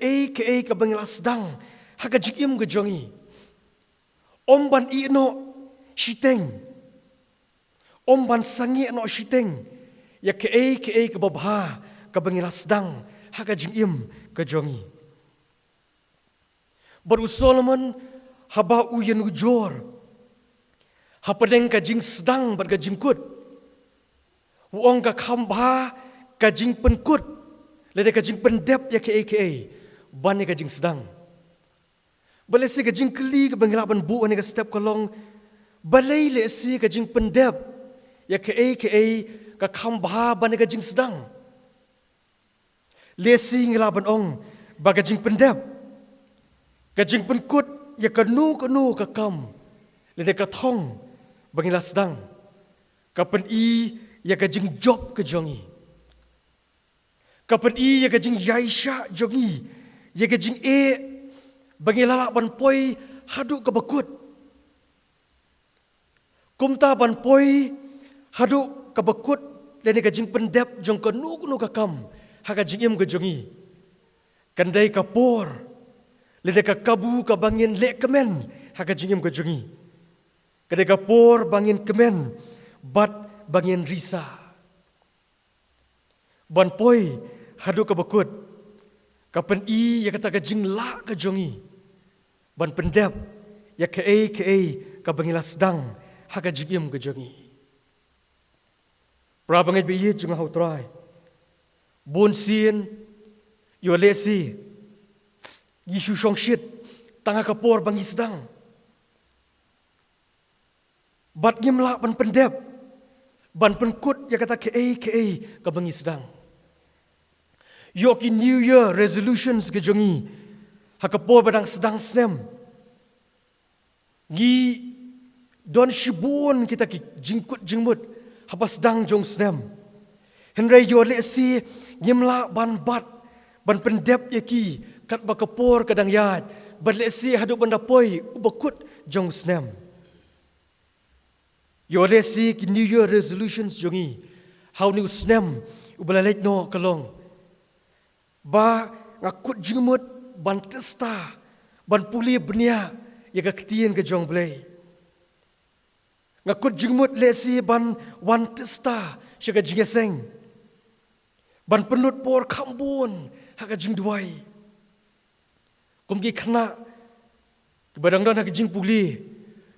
ka bangilas dang ha ka jikim ga jongi. Om ban I no shiteng. Om ban sangi no shiteng ya ke ka babha ka bangilas dang ha ka jikim ga jongi. Baru Solomon haba uyen ujor hapadeng ka jing sedang bar ka jingkut. Wong ka khamba ka jing penkut lede ka jing pendep ya ke ban ka jing sedang. Balai si ka jing keli ka bangilaban bu ani ka step kalong balai le si ka jing pendep ya ke ka khamba ban ka jing sedang. Le si ngilaban ong ba ka jing pendep ka jing penkut ya ka nu ka kam lede ka thong bangila sedang kapan I ya ka jing job ke jongi kapan I ya ka jing yaisha jongi ya ka jing bangila lak ban poi hadu ka bakut kumta ban poi hadu ka bakut lene ka jing pendep jong ka nu ka kam ha ka jing ke jongi kandai ka por lene ka kabu ka bangin le kemen ha ka jing ke jongi kadai ka por bangin kemen bat bangin risa. Ban poi hadu ka bakut. Kapan I ya kata ka jing la ka jongi. Ban pendep ya ke ka bangila sedang ha ka jingim ka jongi. Pra bangit bi ye jung hau trai. Bon sin yo lesi. Yishu shong shit tanga ka por bangi sedang. Bat ngimla ban pendep ban penkut ya kata ke ka bangi sedang. Yoki New Year resolutions ke jongi hakapo badang sedang snem. Gi don shibun kita ki jingkut jingmut hapa sedang jong snem. Henry yo le si ngimla ban bat ban pendep yaki kat bakapor kadang yad ban le si hadu ban dapoi ubakut jong snem. Yo lesi ki New Year resolutions jongi how new snem ubalalait no kalong ba ngakut jingmut ban testa ban puli benia ya ka ketien ke jong blai ngakut jingmut lesi ban wan testa syaga jingeseng ban penut por kambun haka jing duai kumgi khna kibadang dan haka jing puli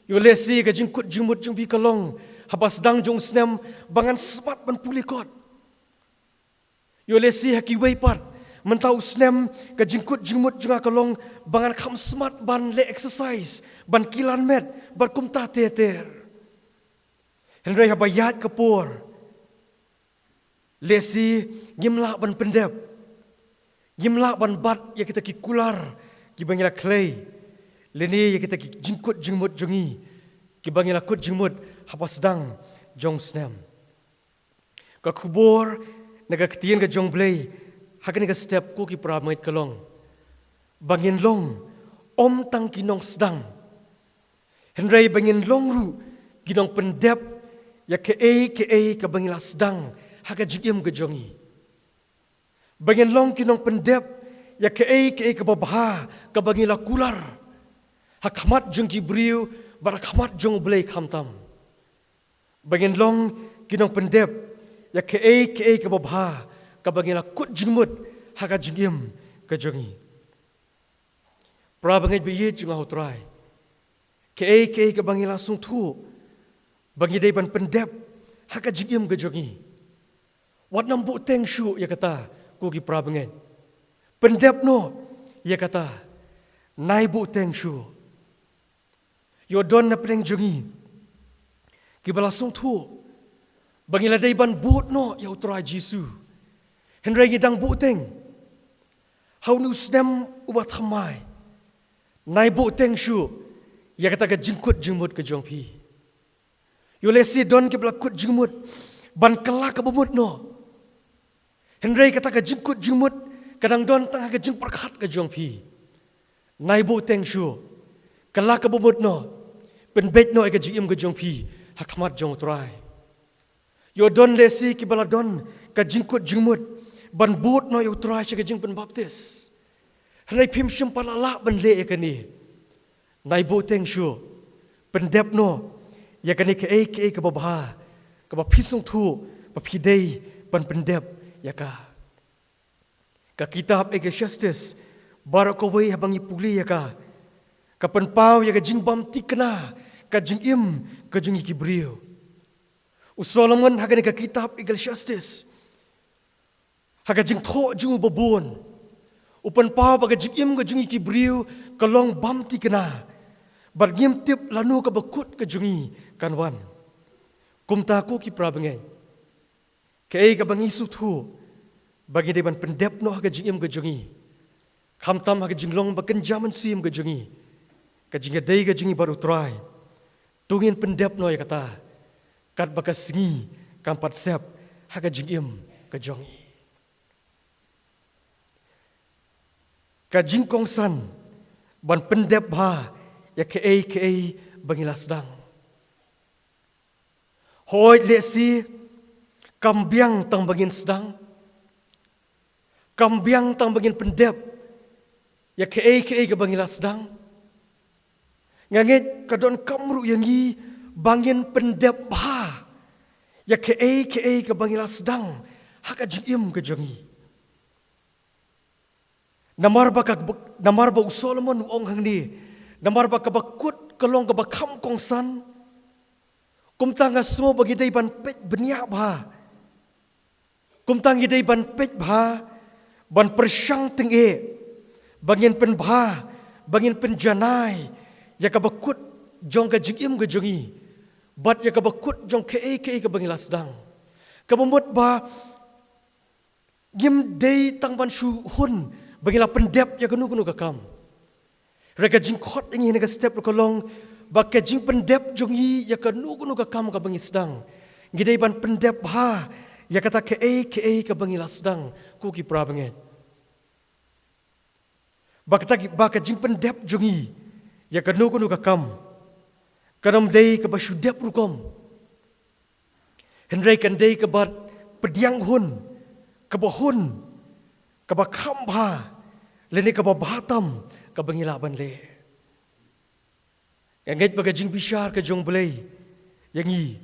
yo lesi ka jingkut jingmut jing bi kalong haba sedang jong snem bangan sebat ban puli kot yo lesi haki weipat mentau snem ka jingkut jingmut jinga kalong bangan kham smart ban le exercise ban kilan met ban kumta teter henry haba yat kapor lesi gimla ban pendep gimla ban bat ya kita ki kular ki bangila clay leni ya kita ki jingkut jingmut jongi ki bangila kut jingmut hapa sedang jong snem ka kubor naga ketien ka jong blai hakan ka step ku ki pramait kalong bangin long om tang kinong sedang henry bangin long ru kinong pendep ya ke ka bangila sedang haka jigim ka jongi bangin long kinong pendep ya ke ka babha ka bangila kular hakamat jong kibriu barakamat jong blai khamtam bangin long kinong pendep ya ke ka babha ka bangila kut jingmut haka jingim ka jongi pra bangit biye jong hotrai ke ka bangila sung thu bangi dei ban pendep haka jingim ka jongi wat nambu teng shu ya kata ku ki pra bangit pendep no ya kata nai bu teng shu yo don na peng jongi ki balasung thu bangila dei ban but no ya utrai jisu henry gidang buteng how nu snem ubat thamai nai buteng shu ya kata ka jingkut jingmut ka jongpi yo lesi don ki blakut jingmut ban kala ka bumut no henry kata ka jingkut jingmut kadang don tangah ka jing perkhat ka jongpi nai buteng shu kala ka bumut no penbet no ka jingim ka jongpi hakamat jong trai Yo don lesi ki baladon ka jingkut jingmut ban but no yo try ka jing pen baptis. Nai phim shim palala ban le ka ni. Nai bo teng shu pen dep no ya ka ni ka ka babha ka ba phisung thu ba phidei ban pen dep ya ka. Ka kitab Ecclesiastes barakowai habang ipuli ya ka. Ka penpau ya ka jing bam tikna ka jing im ka jing ikibriu. Solomon haga ni ka kitab Ecclesiastes haga jing tho jing babun upan pau baga jing im ka jing ikibriu ka long bam tikna bar gim tip lanu ka bakut ka jungi kanwan kumta ko ki prabangai kay ka bangi su thu bagi deban pendep no haga jing im ka jungi khamtam haga jing long bakan jaman sim ka jungi ka jing dei ka jungi baru try tungin pendep no ya kata kat bakas sengi kampat sep haga jing im ka jongi ka jing kong san ban pendep ha ya ke bangilas dang hoi lesi kambiang tang bangin sedang kambiang tang bangin pendep ya ke bangilas dang ngangit kadon kamru yang i bangin pendep ha ya ke bangilas dang haka jing ke jongi namar ba Solomon ong hang ni namar ba kabakut kalong kabakam kong san kumtang asmo bagi dai ban pet benia ba kumtang idai ban pet ba ban persyang teng bangin pen ba bangin pen janai ya kabakut jong ka jing ke jongi bat ya kabakut jong ke bangilas dang kabumut ba gim dei tang ban shu hun bangila pendep ya kanu kakam reka jing khot ingi ne step ko long ba ka jing pendep jong yi ya kanu kakam ka bangis dang gidei ban pendep ha ya kata ke ka bangilas dang ku ki prabange ba ka jing pendep jong yi ya kanu kakam kanam dei ka ba shudep rukom henrei kan dei ka ba pediang hun ka ba hun ka ba khamba leni ka ba batam ka bangilaban le ngait baga jing bishar ka jong blei yangi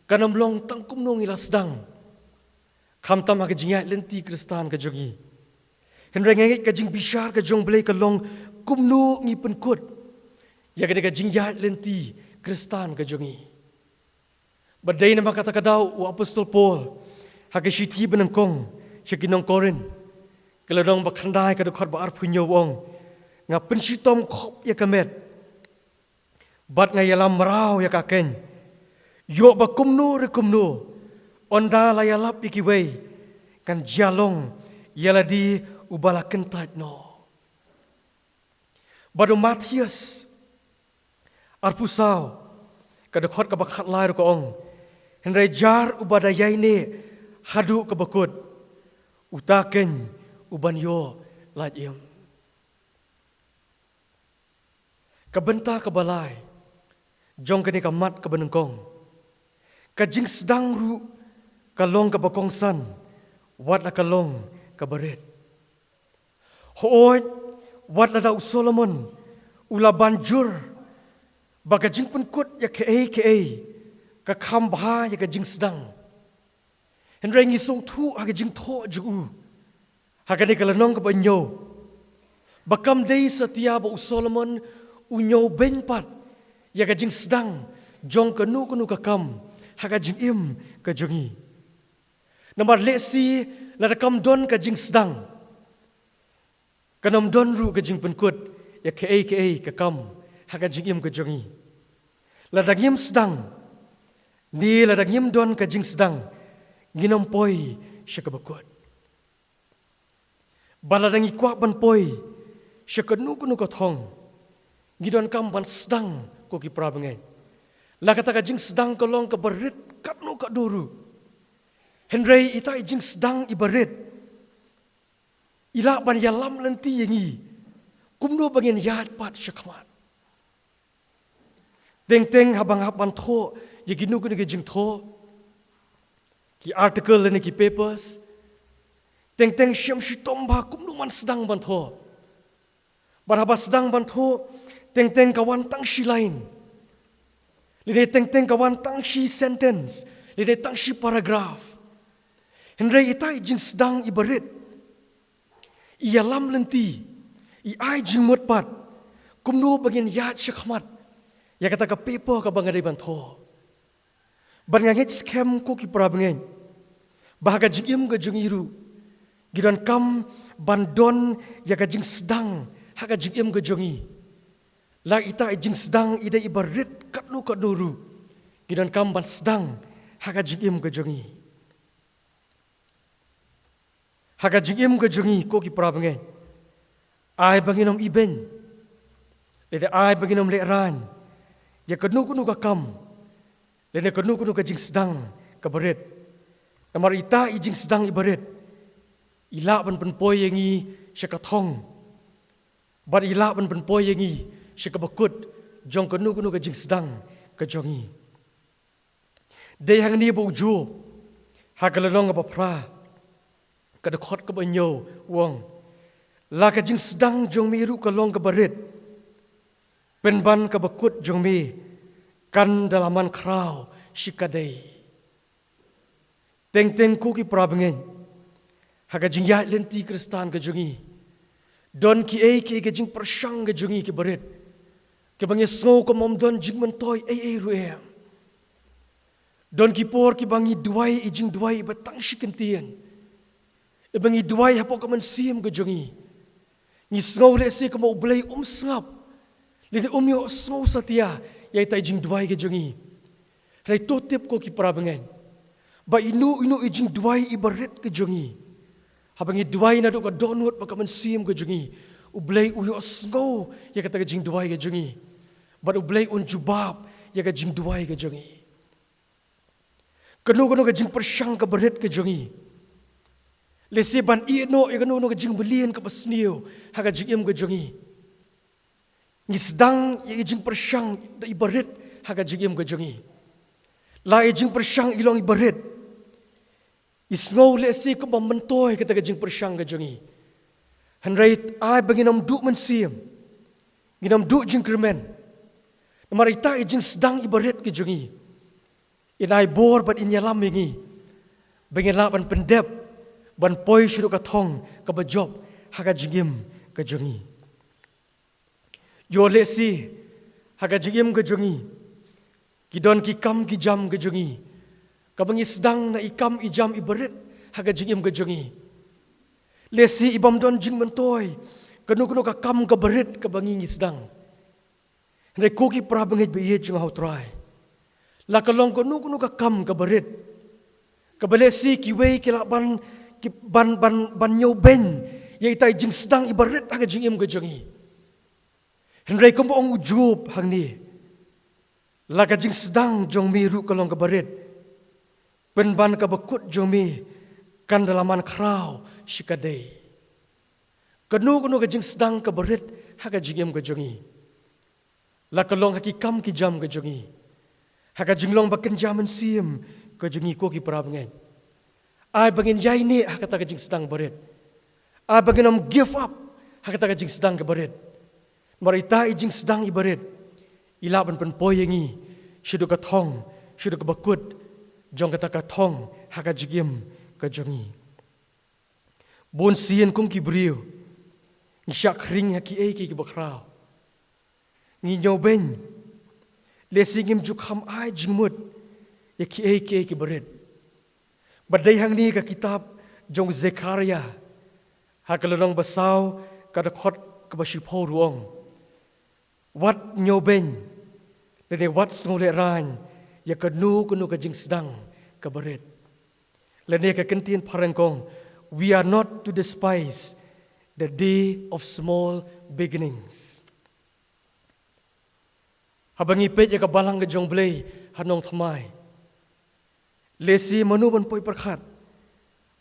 kanam long tangkum nong ilas dang khamtam ha ka jinga lenti kristan ka jongi henrei ngait ka jing bishar ka jong blei ka long kumnu ngi penkut ya ka jing ya lenti kristan ka jongi badai nama kata kadau u apostol Paul ha ka shiti benengkong shakinong korin kalau dong bakandai kada khot ba arpunyo wong nga pensitom khop ya kamet bat nga yalam rau ya kaken yo ba kumnu onda la yalap ikiwei kan jalong yaladi ubala kentat no badu Matius arpusau kada khot ka bakhat lai ko ong henrei jar ubada yaine hadu ka bakut utaken uban yo lajim kabenta kabalai jong kani kamat kabenengkong kajing sedang ru kalong kabakong san wat la kalong kabaret hoy wat la daw Solomon ula banjur bagajing penkut ya ke ka khamba ya kajing sedang henrei ngisong thu agajing tho ju hakani kalanong ka banyo bakam dei setia ba Solomon unyo benpat ya kajing sedang jong kanu kakam hakajing im ka jongi namar lesi la rakam don kajing sedang kanam don ru kajing penkut ya ke kakam hakajing im ka jongi la dagim sedang ni la dagim don kajing sedang nginompoi syakabakut baladang ikwa ban poi syakanu ka thong gidon kam ban sedang ko ki prabangai la kata ka jing sedang kolong ka berit katnu ka duru henrei ita jing sedang ibarit ila ban yalam lenti yangi kumno bangin yat pat syakmat teng habang tho yaginu jing tho ki article ni ki papers teng syam shitom ba kum nu man sedang ban tho baraba sedang ban tho teng kawan tang shi lain lide teng kawan tang shi sentence lide tang shi paragraph henry itai jing sedang ibarit ia lam lenti i ai jing mot pat kum nu bagin ya shakmat ya kata ka paper ka bangadai ban tho ban ngangit scam ko ki prabngen bahaga jigim ga jungiru gidan kam bandon ya ga jing sedang haga jigim ga jungi la ita jing sedang ida ibarit katnu kaduru gidan kam ban sedang haga jigim ga jungi haga jigim ga jungi ko ki prabngen ai banginom iben lede ai banginom le ran ya kadnu ka kam lede kadnu ka jing sedang ka baret namar ita ijing sedang ibaret ila ban penpoy yangi syakathong bar ila ban penpoy yangi syakabakut jong kanu ka jing sedang ka jongi de hang ni bu ju ha kalalong ba pra ka de khot ka banyo wong la ka jing sedang jong mi ru ka long ka baret pen ban ka bakut jong mi kan dalaman kraw shikadei teng ku ki prabngen haga jing ya lenti kristan ka jungi don ki ei ki ga jing persyang ka jungi ki baret ke bangi snow ko mom don jing mentoy ei ruem don ki por ki bangi duai i jing duai batang shikentian e bangi duai hapo ka man sim ka jungi ni snow le si ka mo blai sngap le yo snow satia yai tai jing duai ka jungi rai totip ko ki prabngen ba inu ijing duai ibaret ke jungi habangi duai na do ka donut pa kaman sim ke jungi ublay uyo snow ya kata ke jing duai ke jungi ba ublay un jubab ya ka jing duai ke jungi kanu ke jing persyang ke baret ke jungi lesi ban ino ya kanu ke jing belian ke pasnio ha ka jing ke jungi ni sedang ya jing persyang da ibaret ha ka jing ke jungi la jing persyang ilong ibaret isngau le si ko mentoy kata jing persyang ga jungi hanrai ai baginam du man sim ginam du jing kermen marita jing sedang ibaret ke jungi inai bor bat inyalam yangi bangin laban pendep ban poi syuru ka thong ka bajob haga jingim ka jungi yo le si haga jingim ka jungi kidon ki kam ki jam ka jungi kabangi sedang na ikam ijam ibaret haga jingim ka jungi lesi ibam don jing mentoy kanu ka kam ka baret kabangi ngi sedang ndai ko ki pra bangit be ye jing how try la kalong kanu ka kam ka baret kabalesi ki wei ki la ban nyau ben ye tai jing sedang ibaret haga jingim ka jungi ndai ko mo ong ujub hang ni la ka jing sedang jong mi ru kalong ka baret penban ka bakut jomi kan dalaman kraw shikadei kanu ka jing sedang ka baret haga jingem ka jongi la kalong hakikam ki jam ka jongi haga jinglong baken jaman sim ka jongi ko ki prabngen ai bagin yai ne hakata ka jing sedang baret ai bagin am give up hakata ka jing sedang ka baret marita jing sedang ibaret ilaban pen poyengi shudu ka thong shudu ka bakut jong kata ka thong haka jigim ka jongi bon sien kum ki brio ni syak ring haki e ki bakrao ni nyoben le singim juk ham ai jingmut ya ki e ki baret badai hang ni ka kitab jong Zekaria hakalong basaw kada khot ka basipo ruong wat nyoben le wat ngole ran ya kanu ka jing sedang ka baret lene ka kentin parangkong we are not to despise the day of small beginnings habangi pet ya ka balang ka jong blay hanong thamai lesi manuban poi perkhat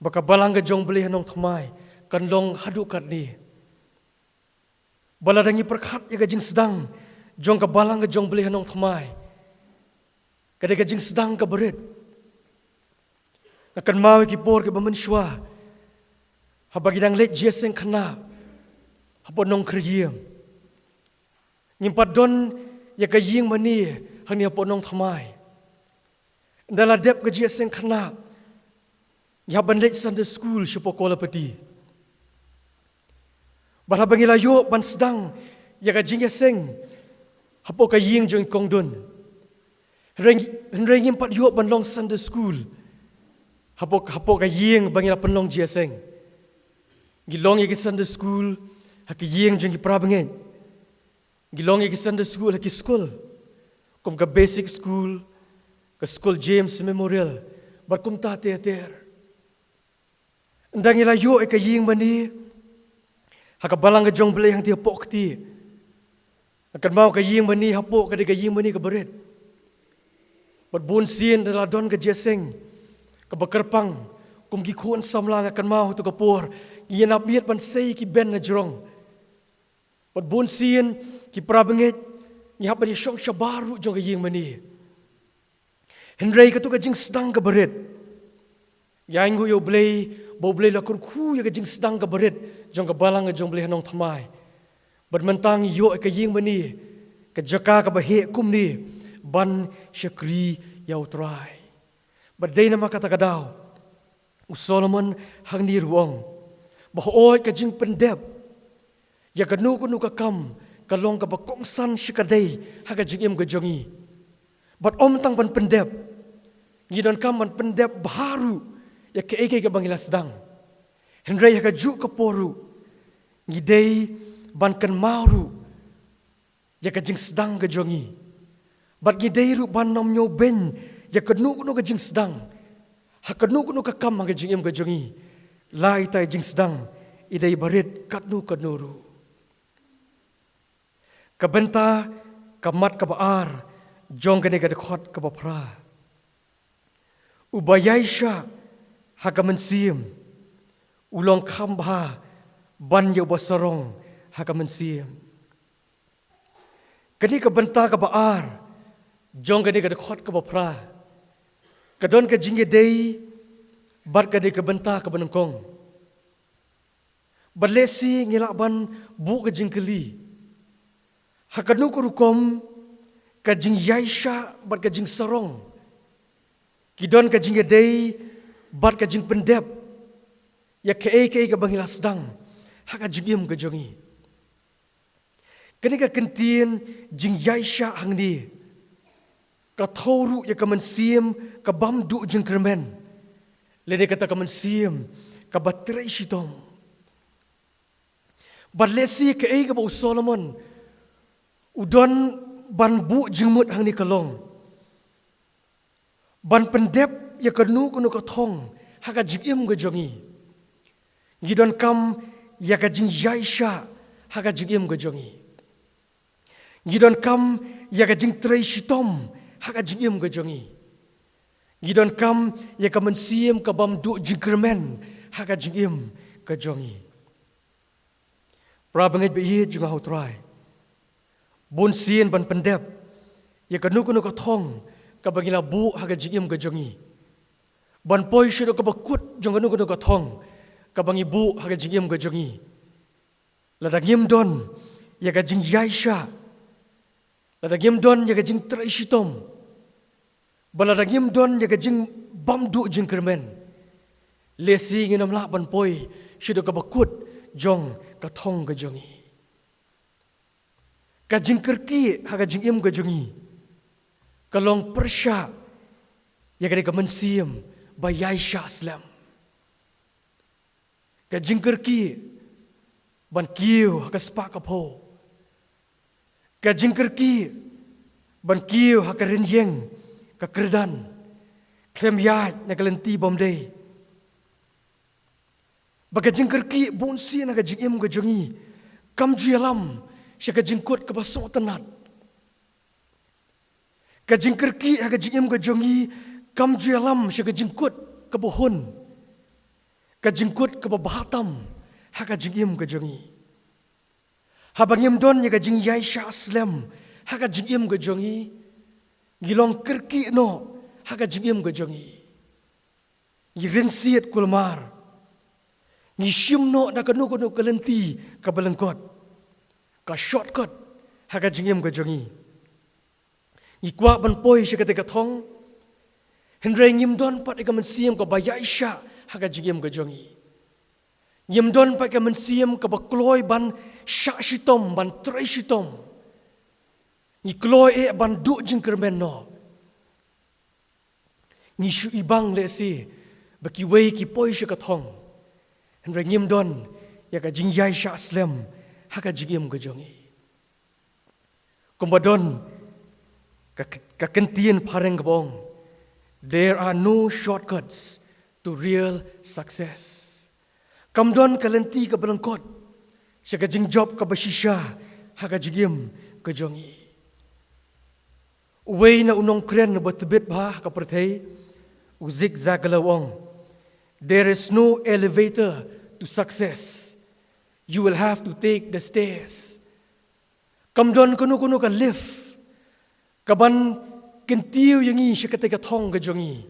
baka balang ka jong blay hanong thamai kanlong hadu kat ni baladangi perkhat ya ka jing sedang jong ka balang ka jong blay hanong thamai kadang jing sedang ka baret Akan mau kipor ke bamenshwa. Habagi dang let jeseng kena. Hapo nong kriyem. Nyimpat don ya ka ying mani hang ni hapo nong thamai. Ndala dep ka jeseng kena. Ya ban let Sunday school sipo kola peti. Barhabang ilayo ban sedang ya ka jing jeseng. Hapo ka ying jong kong dun. Henreng impat yo ban long Sunday school. Hapo ka ying bangila penlong jeseng. Gilong ya ki Sunday school haki ying jong ki prabangen. Gilong ya ki Sunday school haki school. Kum ka basic school, ka school James Memorial, barkum ta teater. Ndang ilayo ka ying mani haka balang ka jong blay hang ti hapok ti. Akan mau ka ying mani hapok ka di ka ying mani ka baret. Bun sin dalam don ke jeseng ke bekerpang kum ki kuan samlang akan mau tu kapur ia nak miet ban sei ki ben na jrong bun sin ki prabenget ni hab ni shong shabaru jong ke ying mani henrei ka tu ka jing sedang ke beret yang hu yo blei bo blei la kur khu ya ka jing sedang ke beret jong ke balang jong blei hanong thamai bermentang yo ke ying mani ke jaka ka bahe kum ni ban syakri yau trai. Badai nama kata kadau. Solomon hang ni ruang. Bahoy ka jing pendep. Ya kanu kanu ka kam kalong ka bakong san syakadai haga jing im ka jongi. Bad om tang ban pendep. Ngidon kam ban pendep baru ya ke eke ka bangila sedang. Henry haga ju ka poru. Ngidai ban kan mauru. Ya ka jing sedang ka jongi. Bat gideiru ban nom nyo ben ya kenu kenu ka jing sedang ha kenu kenu ka kam ka jing im ka jongi lai tai jing sedang idai barit katnu kanuru ka benta ka mat ka baar jong ka ne ka khot ka bapra ubayaisha ha ka mensim ulong khamba ban yo basarong ha ka mensim kani ka benta ka baar jong ka ne ka khot ka bapra kadon ka jinge dei bat ka de ka benta ka banangkong balesi ngila ban bu ka jingkeli hakanu ku rukom ka jing yaisha bat ka jing sarong kidon ka jinge dei bat ka jing pendep ya ke ka bangila sedang haka jingim ka jongi kani ka kentin jing yaisha hangni ka thoru ya ka mensim ka bamdu jeng kermen lede kata ka mensim ka batrai shitong balesi ka ei ka bau Solomon udon ban bu jengmut hang ni kalong ban pendep ya ka nu kunu ka thong ha ka jigim ga jongi gidon kam ya ka jing yaisha ha ka jigim ga jongi gidon kam ya ka jing trai shitom haka jingim ka jongi. Gidon kam ya ka mensim ka bamdu jingkermen haka jingim ka jongi. Prabanget be ye junga hotrai. Bun sien ban pendep ya ka nuku ka thong ka bangila bu haka jingim ka jongi. Ban poi shudo ka bakut jonga nuku ka thong ka bangi bu haka jingim ka jongi. Ladangim don ya ka jing yaisha. Ladangim don ya ka jing traishitom. Baladagim don ya ka jing bamdu jing kermen. Lesi nginam la ban poi shudo ka bakut jong ka thong ka jongi. Ka jing kerki ha ka jing im ka jongi. Kalong persya ya ka mensim ba yaisha aslam. Ka jing kerki ban kiu ha ka spa ka po. Ka jing kerki ban kiu ha ka renyeng ka kerdan klem yat na kalenti bomdei baga jingkerki bonsi na ka jingim ka jongi kam jualam sya ka jingkut ka baso tanat ka jingkerki ha ka jingim ka jongi kam jualam sya ka jingkut ka bohon ka jingkut ka bahatam ha ka jingim ka jongi habangim don ya ka jing yaisha aslam ha ka jingim ka jongi Gilong kerki no haka jingim ka jongi. Ngi rensiat kulmar. Ngi shimno na kanu kalenti ka balangkot. Ka shortcut haka jingim ka jongi. Ngi kwa ban poi siya katika thong. Henry ngim don pat ika mensiam ka bayai sya haka jingim ka jongi. Ngim don pat ika mensiam ka bakloi ban syak shitom ban trai shitom. Ngi kloi ban duk jing kermen no. Ngi syu ibang le si baki wei ki poi siya ka thong. Henry ngim don ya ka jingyai syak slem haka jingim ka jongi. Kumbadon ka kentian pareng kabong. There are no shortcuts to real success. Kamdon kalenti ka balangkot. Siya ka jingjob ka basisya haka jingim ka jongi. Uway na unong kren na batubit ba ka pertay. Uzik zagalawong. There is no elevator to success. You will have to take the stairs. Kamdon kuno ka lift. Kaban kentiu yang i siya katika thong ka jongi.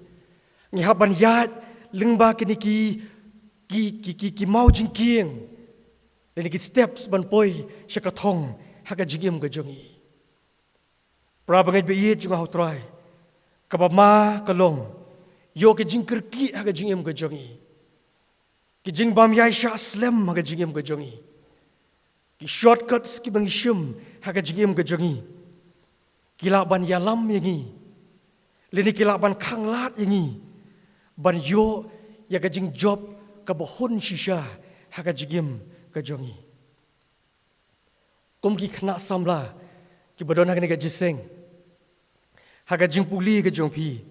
Ngi haban yat lingba kini ki mau jingkieng. Dan ki steps ban poi siya ka thong haka jingim ka jongi. Prabangay bayit yung ahutray. Kabama kalong. Yo ki jingkir ki haka jingim ka jongi. Ki jingbam yay siya aslem haka jingim ka jongi. Ki shortcuts ki bangishim haka jingim ka jongi. Kilaban yalam yangi. Lini kilaban kanglat yangi. Ban yo ya ka jing job ka bahon shisha haka jingim ka jongi. Kum ki khna samla ki badon haka ni ka jiseng. Haka jing puli ka jongpi.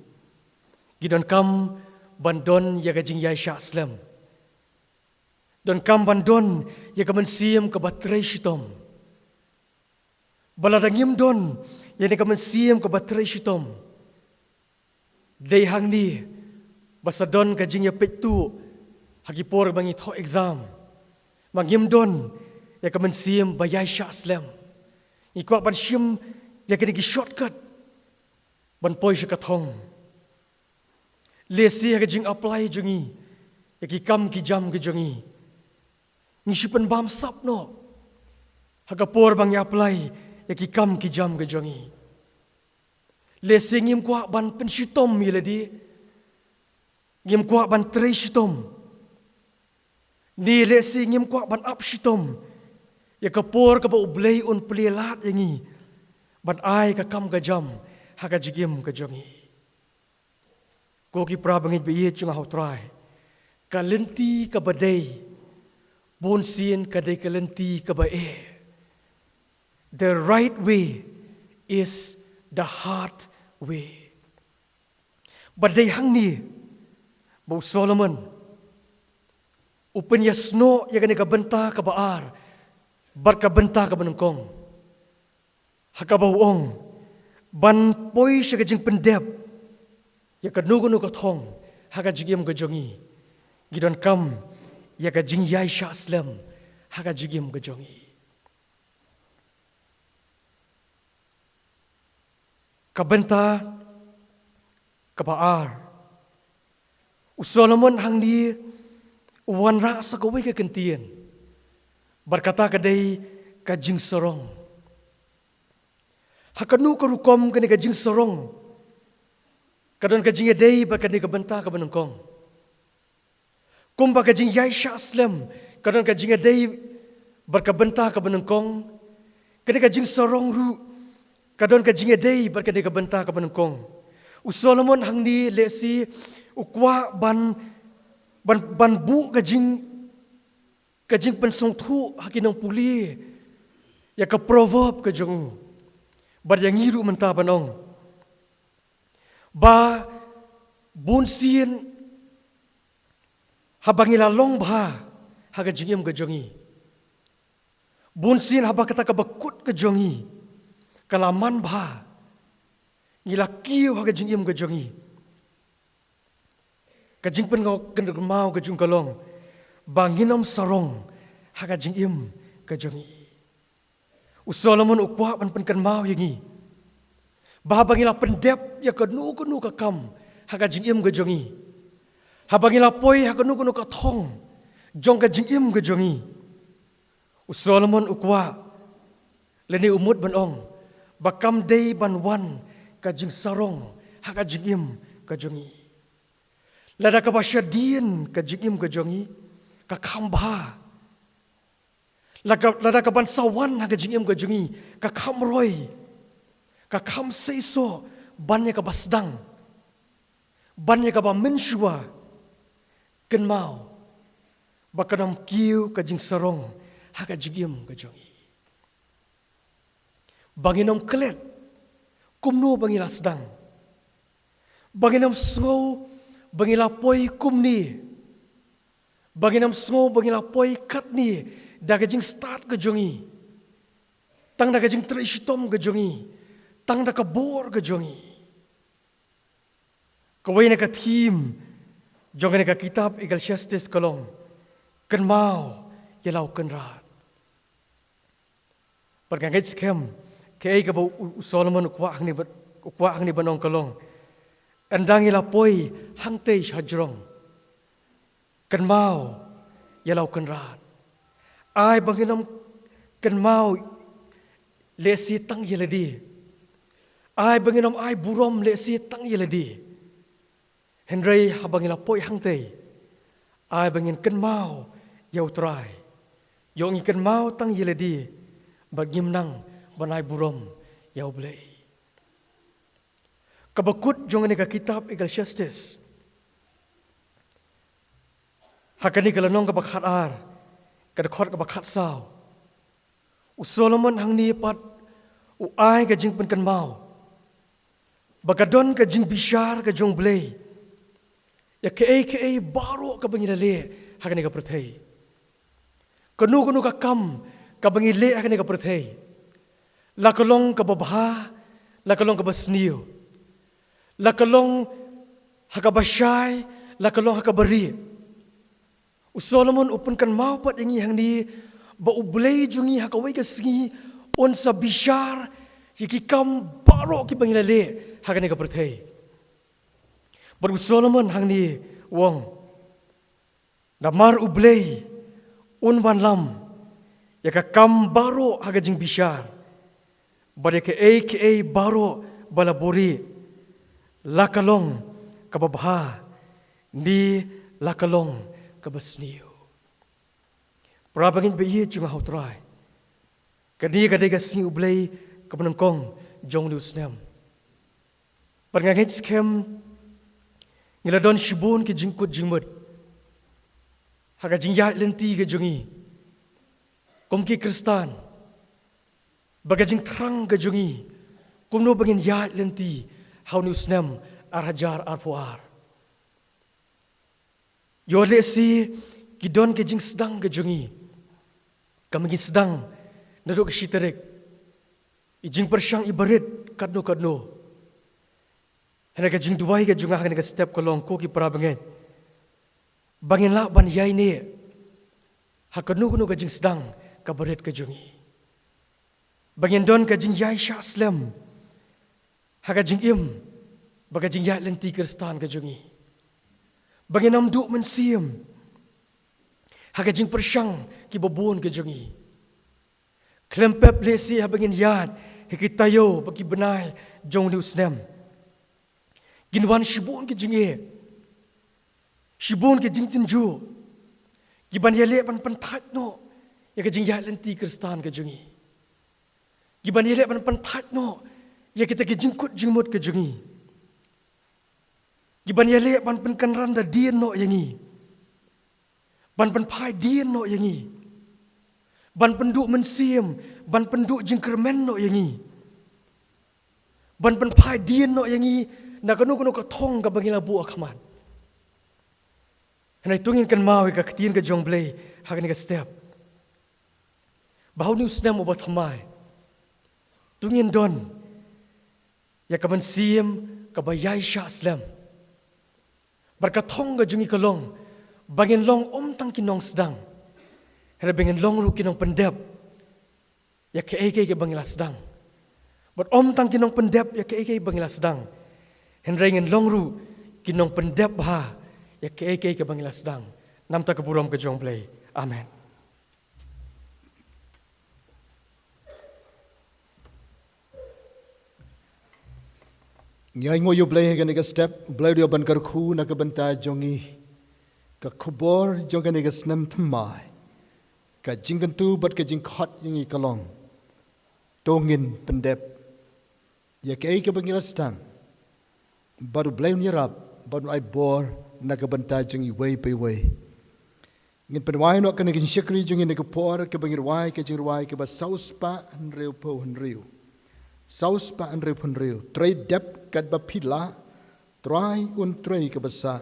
Gidon kam bandon ya ka jing yai sya aslam. Don kam bandon ya ka mensiam ka batray shitom. Baladangim don ya ni ka mensiam ka batray shitom. Day hang ni basadon ka jing ya petu hagi por bangi tho exam. Mangim don ya ka mensiam bayai sya aslam. Ikwa ban shim ya ka ni shortcut. Ban poi siya kathong. Lesi haka jing apply jungi. Yaki kam ki jam ki jungi. Ngisipan bam sap no. Haka por bang apply. Yaki kam ki jam ki jungi. Lesi ngim kwa ban penshitom yiladi. Ngim kwa ban tray shitom. Ni lesi ngim kwa ban up shitom. Yaka por ka ba ublay on plilat yangi. Ban ay ka kam ka jam. Haka jigim ka jongi. Koki prabangit bayit yung ahutray. Kalenti ka baday. Bonsin ka day kalenti ka bae. The right way is the hard way. Baday hang ni. Bau Solomon. Upen yasno ya kani ka benta ka baar. Bar ka benta ka banengkong. Haka bauong. Ban poi siya ka jing pendep. Ya ka nuguno ka thong. Haka jigim ka jongi. Gidon kam. Ya ka jing yay siya aslam. Haka jigim ka jongi. Kabenta. Kabaar. Solomon hang ni. Uwan ra sa kaway ka kentian. Berkata kadai ka jing sorong. Hakanu karukom kani ka jing sorong. Kadon ka jing edai ba kani ka benta ka banengkong. Kumba ka jing yai sya aslam. Kadon ka jing edai bar ka benta ka banengkong. Kani ka jing sorong ru. Kadon ka jing edai bar kani ka benta ka banengkong. Solomon hang ni lesi ukwa ban bu ka jing pensong thu hakinang puli. Ya ka proverb ka jongu. Bar yang ngiru mentah banong. Ba bunsin habangila long bah haga jingim ke jongi. Bunsin haba kata ka bakut ke jongi. Kalaman bah. Ngila kiu haga jingim ke jongi. Kajing pen mau ke jung kalong. Banginom sarong haga jingim ke jongi. Solomon ukwa pan penkan mau yangi. Bahabangila pendep ya kanu ka kam. Haka jingim ke jongi. habangila poi hakanu kuno ka thong jong ka jingim ka jongi Solomon ukwa leni umut ban ong bakam day ban wan ka jing sarong haka jingim ka jongi lada ka basyadien ka jingim ka jongi ka khamba lada ka ban sawan haka jingim ka jongi ka khamroi ka kham seiso bannya ka basdang bannya ka ba menshua ken mau bakanam kiu ka jing sarong haka jingim ka jongi banginom klet kumno bangila sedang banginom sngau bangila poi kumni banginom sngau bangila poi katni daga jing start ka jongi tang daga jing trishitom ka jongi tang daga bor ka jongi kawai na ka thim jonga na ka kitab Ecclesiastes kalong kan mau yalau kan rat pergangai skem kaya ka ba Solomon ukwa ang ni banong kalong andang ila poi hangtei hajrong kan mau yalau kan rat ai banginam kan mau lesi tang yeladi ai banginam ai burom lesi tang yeladi Henry habangila poi hangtei ai bangin kan mau yau try yong ikan mau tang yeladi bagim nang banai burom yau blei kabakut jong ni ka kitab Ecclesiastes hakani kalanong ka bakhat ar kada khot ka bakhat saw Solomon hang ni pat u ai ka jing pen kan mau bagadon ka jing bishar ka jong blei ya ke baro ka bangilale hakani ka prathei kanu ka kam ka bangile hakani ka prathei lakalong ka babha lakalong ka basniu lakalong hakabashai lakalong hakabari Solomon upun kan mau pat ingi hang ni ba ublei jungi hakawai ka singi on sa bishar yiki kam baro ki bangilale hakani ka prathei baru Solomon hang ni wong damar ublei un ban lam ya ka kam baro haga jing bishar bare ke baro balabori lakalong kababha ni lakalong kabasniu prabangin be chung hautrai kadi ka sing ublei kabanangkong jong lusnem parngangit skem ngiladon shibun ki jingkut jingmut haga jingyat lenti ke jungi komki kristan bagajing terang ke jungi kumno bangin yat lenti haunusnem arhajar arpuar yole si kidon ke jing sedang ke jungi kamagi sedang naduk ke shiterek ijing persyang ibarit kadno hena ke jing duwai ke jungah ke step kolong ko ki prabangen bangin la ban yai ni hakanu ke jing sedang kabaret ke jungi bangin don ke jing yai sha slam haga jing im baga jing yai lenti kristan ke jungi bangin nam du mensiam haga jing persyang ki babon ke jungi klempep lesi ha bangin yat hikitayo bagi benai jong liu snem ginwan shibun ke jinge shibun ke jing tinju giban yale ban pantat no ya ke jing ya lenti kristan ke jungi giban yale ban pantat no ya kita ke jingkut jingmut ke jungi giban yale ban pen randa dien no yangi ban pen pai dien no yangi ban penduk mensiam ban penduk jingkermen no yangi ban pen pai dien no yangi nakanu ka thong ka bangila bu akhaman henai tungin kan mau ka ktin ka jongblei hakani ka step bahau ni usnam obat thamai tungin don ya ka mensiam ka bayai sha islam barka thong ka jungi kalong bangin long tang kinong sedang henai bangin long ru kinong pendep ya ke bangila sedang but tang kinong pendep ya ke bangila sedang henry ngin longru kinong pendep ha ya ke bangilas dang nam ta kaburam ke jong play. Amen. Ngai ngoyo blay kan ega step blay dio ban karku na ka banta jongi ka kubor jong kan ega snam thamai ka jingkan tu bat ka jing khot jingi kalong tongin pendep ya ke bangilas dang baru blay nyerap baru ai bor na ka banta jongi way pe way ngin penwai no kan ega shikri jongi na ka por ka bangir wai ka jing wai ka ba sauspa hanreu po hanreu sauspa hanreu hanreu trade dep kat ba pila try un try ke basa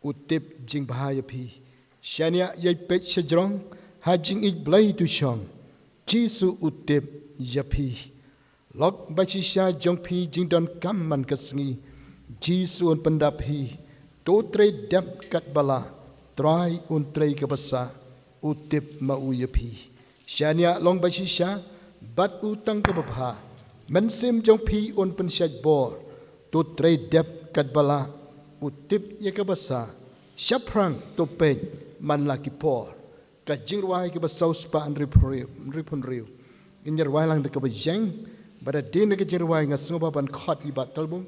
utip jing bahaya pi shania yai pech sejrong ha jing ik blai tu shong jisu utip yapi lok ba chi sha jong pi jing don kam man kasngi jisu un pandap hi to tre dep kat bala try un try ke basa utip ma u yapi shania long ba chi sha bat utang ke babha man sim jong pi un pen shaj bor tu tray dep kat bala utip ye ka basa shaprang to pe man la ki por ka jingwai ke basa uspa an ripun riu inyer wai lang de ka bajang bada din ke jingwai nga sunga ban khot i bat talbung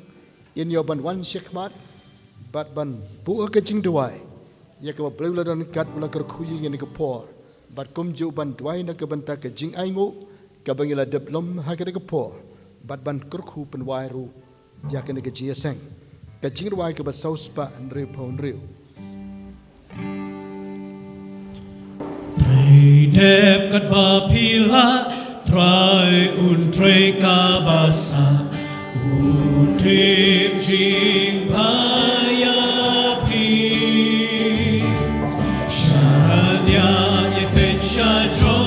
in yo ban wan shekmat bat ban bu ka jingwai ye ka blula dan kat ula kar khuyi nge ke por bat kum ju ban dwai na ka ban ta ka jing ai ngo ka bangila deplom ha ka de ka por bat ban kur khu pen wai ru ya kena ke jia seng ka jingwai ke ba sauspa riu pon riu Trei dep kat ba pila trai un trei ka basa utip jing baya pi shanya ye pet shajro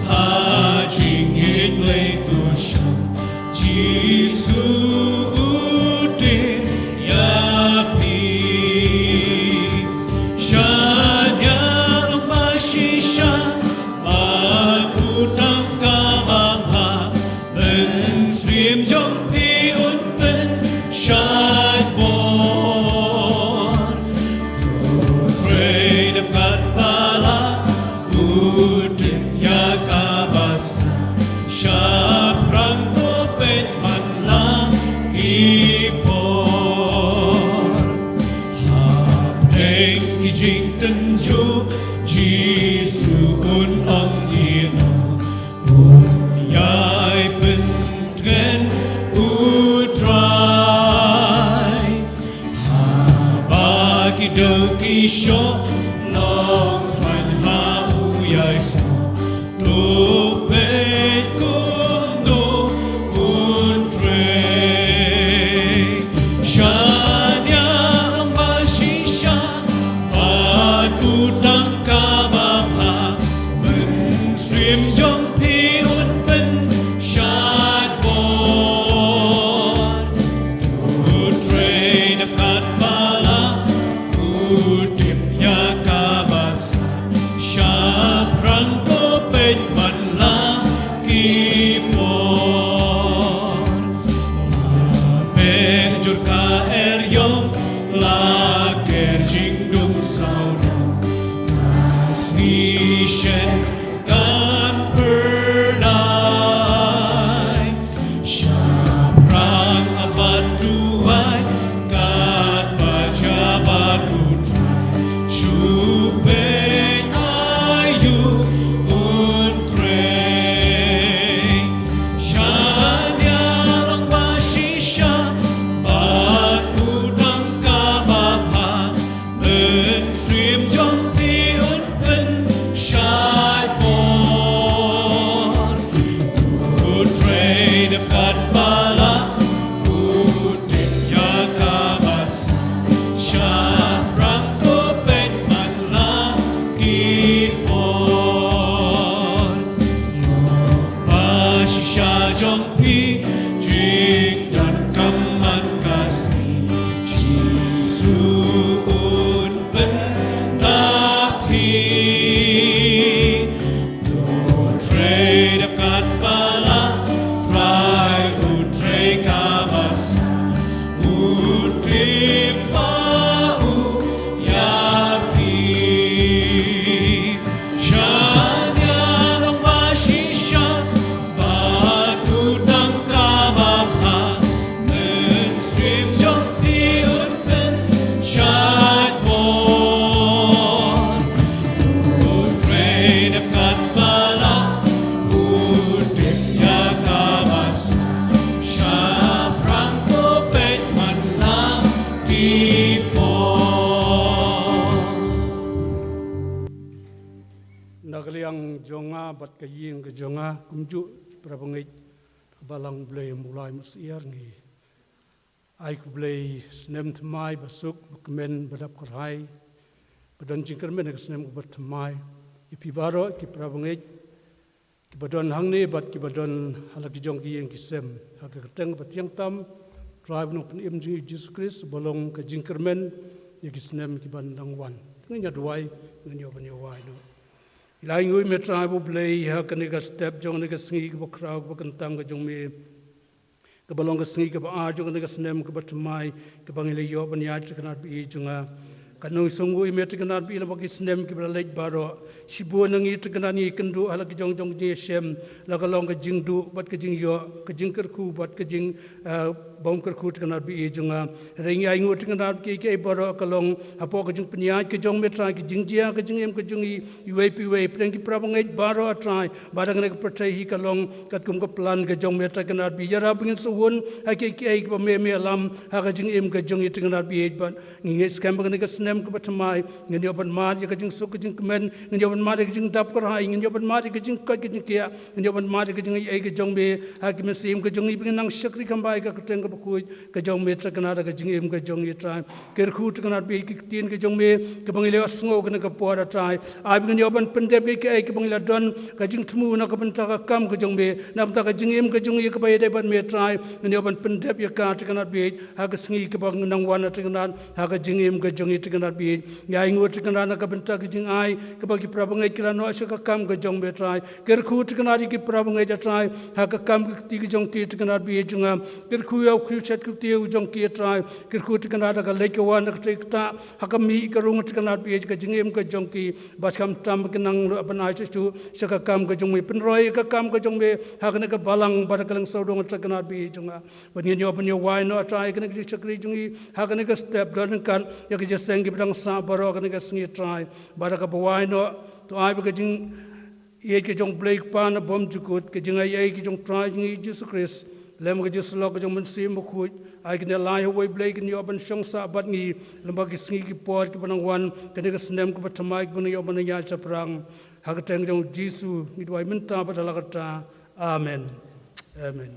ha jing it blai tu sham jisu Show long when how I saw to bed kundo untre shanya mashisha atutang kabam nagaliang jonga bat kaying ke jonga kumju prabangit balang blay mulai musiar ngi ai ku blay snem tmai basuk bakmen badap karhai badan jingkermen ke snem bat tmai ipi baro ki prabangit ki badon hangni bat ki badon halak jong ki yang kisem hak keteng bat yang tam tribe no pen im Jesus Christ bolong ke jingkermen ya kisnem ki bandang wan ngnya duai ngnya banyawai no ilai ngui me tribe blay ha kanika step jong nika singi ke bokraw ke kentang ke jong me ke balong ke singi ke ba jong nika snem ke batmai ke bangile yo banya chkanat bi jonga kanung sunggu ime tkenat bi la bagi snem ke balait baro sibu nangi tkenani kendu ala ke jong jong je shem la ka long ke jingdu bat ke jing yo ke jing kerku bat ke jing bom kerku tkenat bi jonga ring ai ngu tkenat ke baro ka long apo ke jing pnya ke jong me tra ke jing jia ke jing em ke jing i we pi we preng ki prabangai baro atrai barang ne ke percaya hi ka long kat kum ke plan ke jong me tkenat bi yara bingin suwon ha ke ba me alam ha ke jing em ke jong i tkenat bi ban ngi skam ke ne ke nem ke batmai ngin yoban mar ke jing suk ke jing kemen ngin yoban mar ke jing dap kar hai ngin yoban mar ke jing ka ke jing kia ngin yoban mar ke jing ai ke jong be ha ke mesim ke jong i bin nang shakri kambai ka teng ke bakui ke jong me tra kana ke jing em ke jong i trai ker khu kana be ke tin ke jong me ke bangile asngo ke ke por trai ai bin yoban pendep ke ai ke bangila don ke jing tmu na ke benta ka kam ke jong be nam ta ke jing em ke jong i ke bai dai ban me trai ngin yoban pendep ya ka kana be ha ke sngi ke bang nang wan tra kana ha ke jing em ke jong i tkenat bi ngai ngut tkenat na ka benta ki jing ai ka bagi prabangai kira no asha ka kam ga jong be trai ker khu tkenat ki prabangai ja trai ha ka kam ki ti jong ti tkenat bi junga ker khu ya khu chat ku ti jong ki trai ker khu tkenat ka le ke wan ka tik ta ha ka mi ka rung tkenat bi ka jing em ka jong ki ba kam tam ki nang banai chu sha ka kam ga jong mi pen roi ka kam ga jong be ha ka na ka balang ba ka lang so dong tkenat bi junga ban yo ban yo wai no trai ka na ki chakri jungi ha ka na ka step don kan ya ki jeng ki bidang sa baro ka nga singi try bara ka bawai no to ai ba jing ye ki jong blake pa na bom jukut ke jing ai ki jong try ngi Jesus Christ lem ka Jesus lo ka jong men sim khu ai ki ne lai hoi blake ni oban shong sa bat ngi lamba ki singi ki por ki banang wan ka nga snem ko batmai ki ban yo ban ya chaprang ha ka teng jong Jesus ngi dwai men ta ba la ka ta amen amen